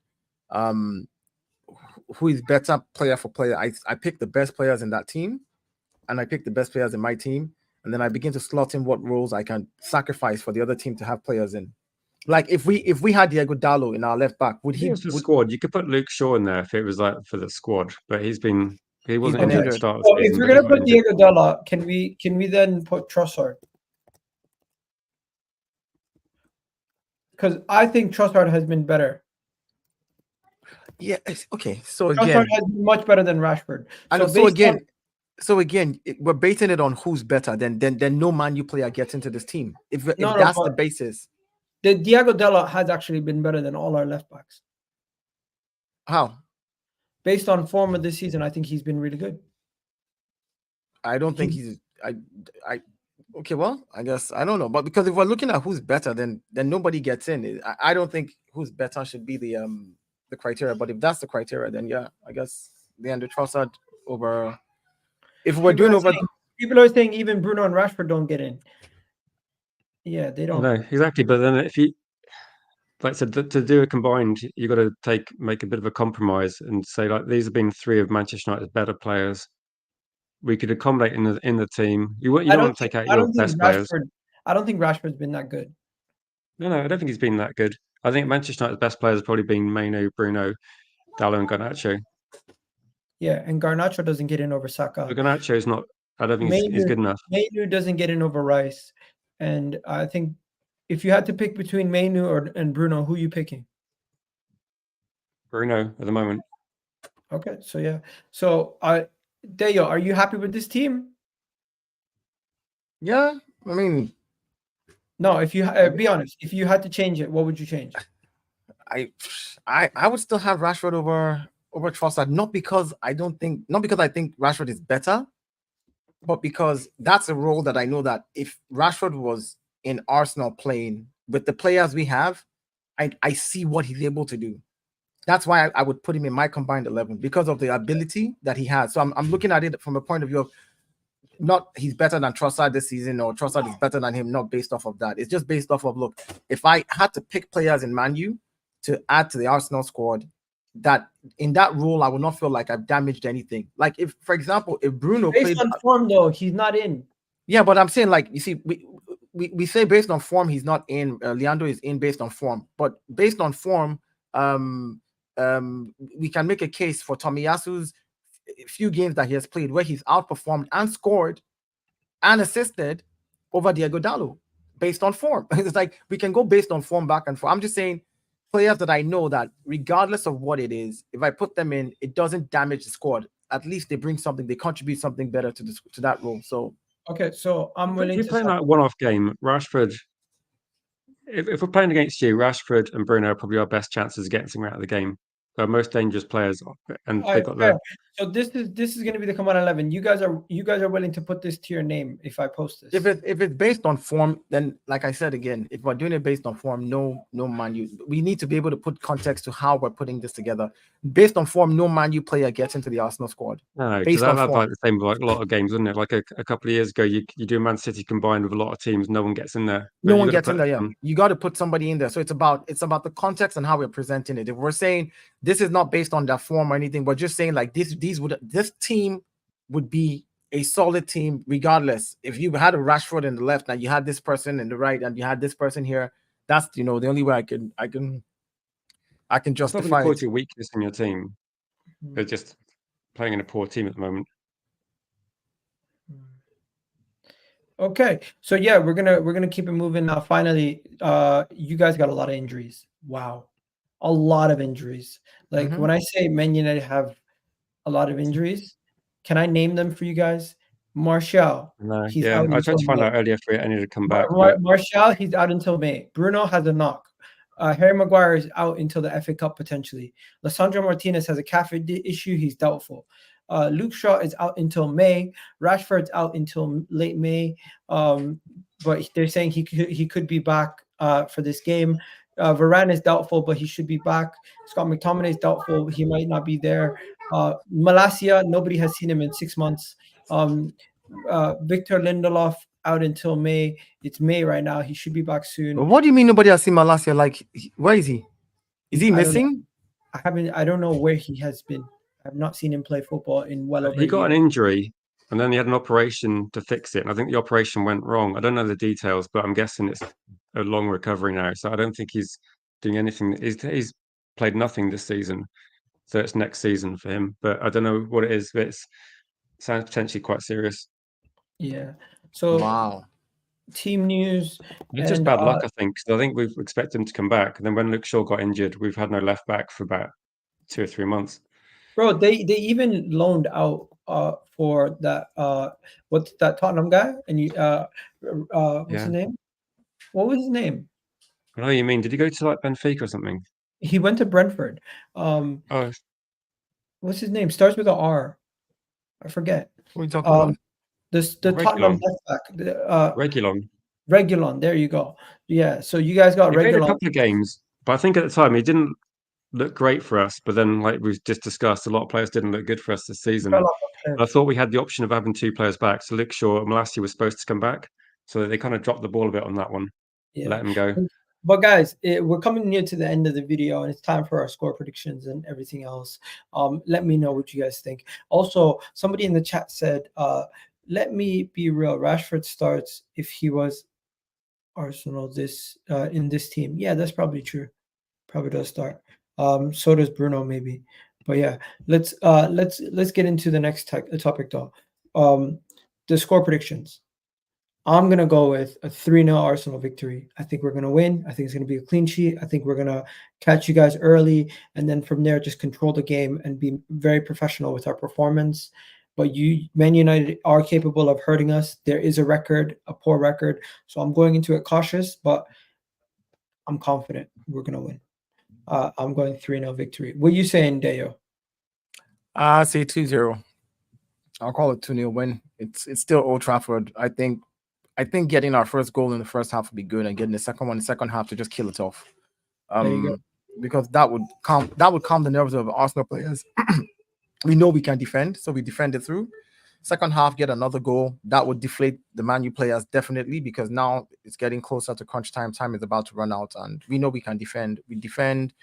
who is better player for player. I pick the best players in that team, and I pick the best players in my team, and then I begin to slot in what roles I can sacrifice for the other team to have players in. Like, if we had Diego Dalot in our left back, would he? Squad, you could put Luke Shaw in there if it was like for the squad, but he wasn't injured at the start of the season. If you're gonna put Diego Dalot, can we then put Trossard? Because I think Trossard has been better. Yeah. Okay. So Trossard has been much better than Rashford. So again, we're basing it on who's better. Then no Man U player gets into this team. If that's the basis. The Diego Dalot has actually been better than all our left backs. How? Based on form of this season, I think he's been really good. I don't think he's. Okay, well, I guess I don't know, but because if we're looking at who's better, then nobody gets in. I don't think who's better should be the criteria. But if that's the criteria, then yeah, I guess Leandro Trossard over. If we're doing over, people are saying even Bruno and Rashford don't get in. Yeah, they don't. No, exactly. But then if you, like I said, to do a combined, you've got to make a bit of a compromise and say, like, these have been three of Manchester United's better players. We could accommodate in the team. You don't want to take out your best players. I don't think Rashford's been that good. No, I don't think he's been that good. I think Manchester United's best players have probably been Mainu, Bruno, Dallo, and Garnacho. Yeah, and Garnacho doesn't get in over Saka. But Garnacho's not. I don't think he's good enough. Mainu doesn't get in over Rice, and I think if you had to pick between Mainu and Bruno, who are you picking? Bruno at the moment. Okay, so yeah, so Deo, are you happy with this team? Yeah, I mean, no. If you be honest, if you had to change it, what would you change? I would still have Rashford over Trossard, not because I think Rashford is better, but because that's a role that I know that if Rashford was in Arsenal playing with the players we have, I see what he's able to do. That's why I would put him in my combined 11 because of the ability that he has. So I'm looking at it from a point of view of not he's better than Trossard this season or Trossard is better than him, not based off of that. It's just based off of, look, if I had to pick players in Man U to add to the Arsenal squad, that in that role, I would not feel like I've damaged anything. Like if, for example, if Bruno based on form, though, he's not in. Yeah, but I'm saying, like, you see, we say based on form, he's not in. Leandro is in based on form, but based on form, we can make a case for Tomiyasu's few games that he has played where he's outperformed and scored and assisted over Diego Dallo based on form. It's like we can go based on form back and forth. I'm just saying players that I know that regardless of what it is, if I put them in, it doesn't damage the squad. At least they bring something, they contribute something better to that role. So okay, so I'm willing to play that one-off game. Rashford, if we're playing against you, Rashford and Bruno are probably our best chances of getting something out of the game. They're most dangerous players, and they've got that. So this is going to be the combined 11. You guys are willing to put this to your name if I post this? If it's based on form, then like I said again, if we're doing it based on form, no Man U. We need to be able to put context to how we're putting this together. Based on form, no Man U player gets into the Arsenal squad. No, because that's like the same with like a lot of games, isn't it? Like a couple of years ago, you do Man City combined with a lot of teams, no one gets in there. No one gets in there. Yeah, you got to put somebody in there. So it's about the context and how we're presenting it. If we're saying this is not based on their form or anything, we're just saying like this team would be a solid team regardless. If you had a Rashford in the left and you had this person in the right and you had this person here, that's the only way I can justify it. It's not your weakness in your team. They're just playing in a poor team at the moment. Okay, so yeah, we're gonna keep it moving now. Finally, you guys got a lot of injuries. Wow, a lot of injuries. Like when I say Man United have a lot of injuries, can I name them for you guys? Martial. No, yeah, I tried to find out earlier if I needed to come back. Martial, he's out until May. Bruno has a knock. Harry Maguire is out until the FA Cup potentially. Lisandro Martinez has a calf issue. He's doubtful. Luke Shaw is out until May. Rashford's out until late May. But they're saying he could be back for this game. Varane is doubtful, but he should be back. Scott McTominay is doubtful. He might not be there. Malacia, nobody has seen him in 6 months. Victor Lindelof out until May. It's May right now. He should be back soon. What do you mean nobody has seen Malacia? Like, where is he? Is he missing? I don't know where he has been. I've not seen him play football in well over. He got an injury and then he had an operation to fix it. And I think the operation went wrong. I don't know the details, but I'm guessing it's a long recovery now. So I don't think he's doing anything. He's played nothing this season. So it's next season for him. But I don't know what it is, but it sounds potentially quite serious. Yeah. So wow. Team news. It's just bad luck, I think. So I think we've expected him to come back. And then when Luke Shaw got injured, we've had no left back for about 2 or 3 months. Bro, they even loaned out for that what's that Tottenham guy? And you what's his name? What was his name? I know what you mean. Did he go to like Benfica or something? He went to Brentford. Oh, What's his name? Starts with a R. I forget. What are you talking about? The Tottenham Reguilon. left back, Reguilon. Reguilon. There you go. Yeah. So you guys got He played a Reguilon. couple of games, but I think at the time he didn't look great for us. But then, like we've just discussed, a lot of players didn't look good for us this season. Fell off a cliff. I thought we had the option of having two players back. So Luke Shaw and Malacia was supposed to come back. So they kind of dropped the ball a bit on that one. Yeah. Let him go. But guys, we're coming near to the end of the video, and it's time for our score predictions and everything else. Let me know what you guys think. Also, somebody in the chat said, "Let me be real. Rashford starts if he was Arsenal in this team." Yeah, that's probably true. Probably does start. So does Bruno, maybe. But yeah, let's get into the next topic though. The score predictions. I'm going to go with a 3-0 Arsenal victory. I think we're going to win. I think it's going to be a clean sheet. I think we're going to catch you guys early, and then from there, just control the game and be very professional with our performance. But Man United are capable of hurting us. There is a poor record. So I'm going into it cautious, but I'm confident we're going to win. I'm going 3-0 victory. What are you saying, Deo? I say 2-0. I'll call it 2-0 win. It's still Old Trafford. I think getting our first goal in the first half would be good, and getting the second one in the second half to just kill it off. There you go. Because that would calm the nerves of Arsenal players. We know we can defend, so we defend it through. Second half, get another goal. That would deflate the Man U players definitely, because now it's getting closer to crunch time. Time is about to run out, and we know we can defend. We defend,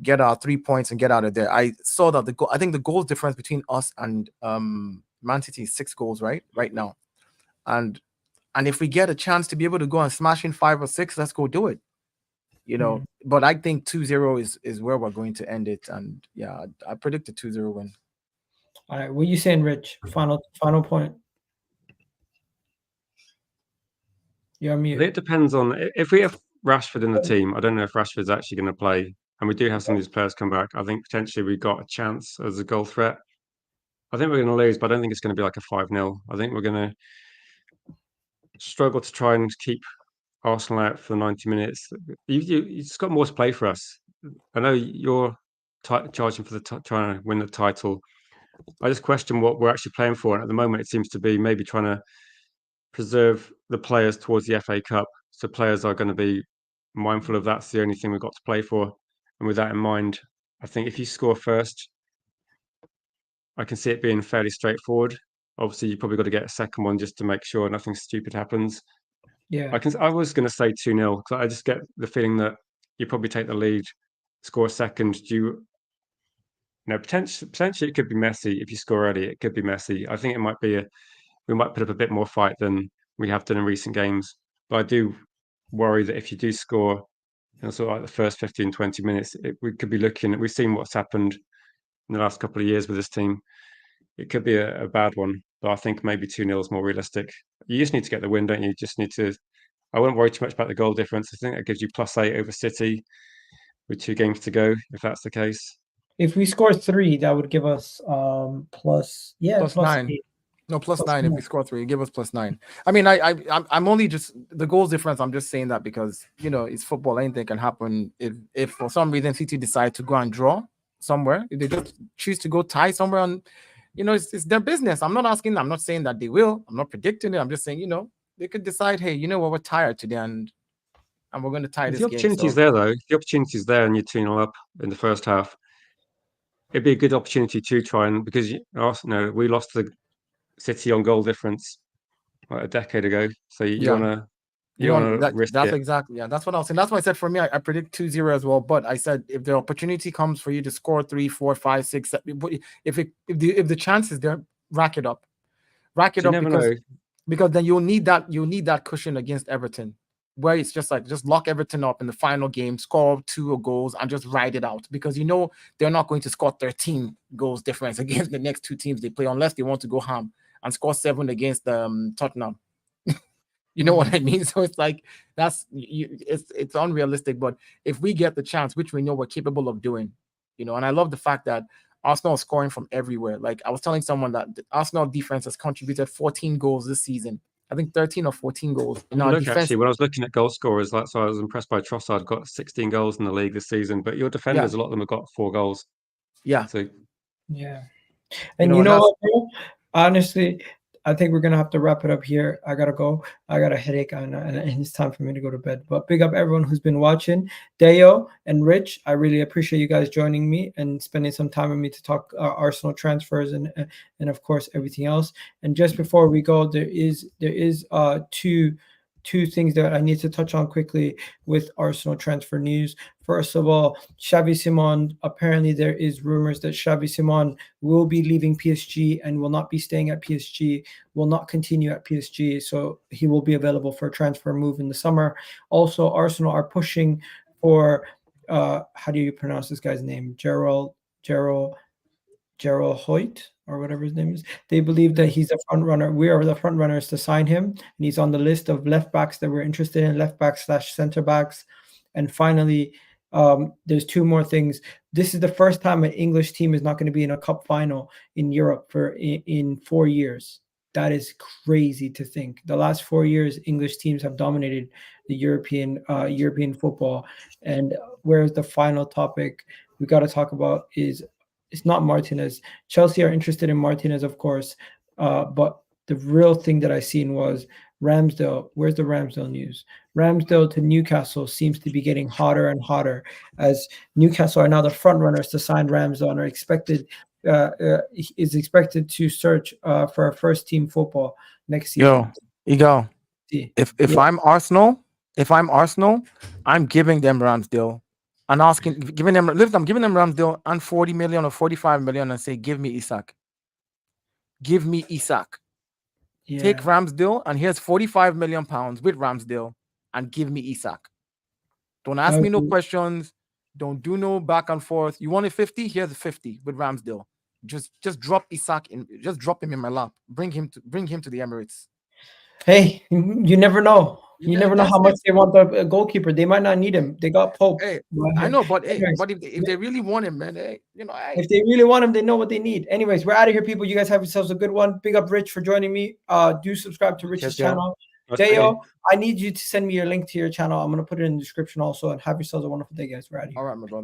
get our 3 points, and get out of there. I saw that I think the goal difference between us and Man City is 6 goals right now, and if we get a chance to be able to go and smash in 5 or 6, let's go do it. But I think 2-0 is where we're going to end it, and yeah, I predict a 2-0 win. All right, what are you saying, Rich? Final point. You're on mute. It depends on if we have Rashford in the team. I don't know if Rashford's actually going to play, and we do have some of these players come back. I think potentially we've got a chance as a goal threat. I think we're going to lose, but I don't think it's going to be like a 5-0. I think we're going to struggle to try and keep Arsenal out for 90 minutes. You just got more to play for us. I know you're charging for trying to win the title. I just question what we're actually playing for. And at the moment, it seems to be maybe trying to preserve the players towards the FA Cup. So players are going to be mindful of that's the only thing we've got to play for. And with that in mind, I think if you score first, I can see it being fairly straightforward. Obviously, you probably got to get a second one just to make sure nothing stupid happens. Yeah. I was going to say 2-0 because I just get the feeling that you probably take the lead, score a second. Potentially it could be messy if you score early. It could be messy. I think it might be we might put up a bit more fight than we have done in recent games. But I do worry that if you do score, sort of like the first 15, 20 minutes, we could be looking at. We've seen what's happened in the last couple of years with this team. It could be a bad one, but I think maybe 2-0 is more realistic. You just need to get the win, don't you? You just need to. I wouldn't worry too much about the goal difference. I think that gives you +8 over City with 2 games to go, if that's the case. If we score 3, that would give us plus 9. 8. No, +9 if we score 3. Give us +9. I mean, I'm only just the goals difference. I'm just saying that because it's football. Anything can happen. If for some reason City decide to go and draw somewhere, if they just choose to go tie somewhere, and it's their business. I'm not saying that they will. I'm not predicting it. I'm just saying they could decide, hey, what, we're tired today, and we're going to tie this game. The opportunity's there, though. If the opportunity's there and you're 2-0 up in the first half, it'd be a good opportunity to try and, because we lost the City on goal difference like a decade ago. So you want to risk that's it. Exactly, that's what I was saying. That's why I said for me, I predict 2-0 as well. But I said if the opportunity comes for you to score 3, 4, 5, 6, 7, if the chance is there, rack it up, because then you'll need that cushion against Everton, where it's just lock Everton up in the final game, score 2 goals, and just ride it out, because they're not going to score 13 goals difference against the next 2 teams they play, unless they want to go ham and score 7 against Tottenham. You know what I mean? So it's like it's unrealistic. But if we get the chance, which we know we're capable of doing, and I love the fact that Arsenal is scoring from everywhere. Like I was telling someone that the Arsenal defense has contributed 14 goals this season I think 13 or 14 goals. In our Look, defense, actually, when I was looking at goal scorers, that's why I was impressed by Trossard. Got 16 goals in the league this season, but your defenders, a lot of them have got 4 goals. yeah. So Yeah. And you know what, bro? Honestly, I think we're gonna have to wrap it up here. I gotta go. I got a headache, and it's time for me to go to bed. But big up everyone who's been watching. Deo and Rich, I really appreciate you guys joining me and spending some time with me to talk Arsenal transfers and of course everything else. And just before we go, there is two things that I need to touch on quickly with Arsenal transfer news. First of all, Xavi Simon, apparently there is rumors that Xavi Simon will be leaving PSG and will not be staying at PSG, will not continue at PSG. So he will be available for a transfer move in the summer. Also, Arsenal are pushing for, how do you pronounce this guy's name? Gerald Hoyt or whatever his name is. They believe that he's a front runner. We are the front runners to sign him, and he's on the list of left backs that we're interested in, left backs / center backs. And finally, there's 2 more things. This is the first time an English team is not going to be in a cup final in Europe in 4 years. That is crazy to think. The last 4 years, English teams have dominated the European football. And where's the final topic we got to talk about is, it's not Martinez. Chelsea are interested in Martinez, of course, but the real thing that I seen was Ramsdale. Where's the Ramsdale news? Ramsdale to Newcastle seems to be getting hotter and hotter, as Newcastle are now the front runners to sign Ramsdale and is expected to search for a first team football next season. Yo, if I'm Arsenal, I'm giving them Ramsdale. And I'm giving them Ramsdale and 40 million or 45 million and say, give me Isak. Give me Isak. Yeah. Take Ramsdale and here's 45 million pounds with Ramsdale and give me Isak. Don't ask me no questions. Don't do no back and forth. You want a 50? Here's a 50 with Ramsdale. Just drop Isak in. Just drop him in my lap. Bring him to the Emirates. Hey, you never know. You never know how much they want the goalkeeper. They might not need him. They got Pope. Hey, I know, but if they really want him, man, if they really want him, they know what they need. Anyways, we're out of here, people. You guys have yourselves a good one. Big up Rich for joining me. Do subscribe to Rich's channel. Deo, I need you to send me your link to your channel. I'm gonna put it in the description also. And have yourselves a wonderful day, guys. We're out of here. All right, my brother.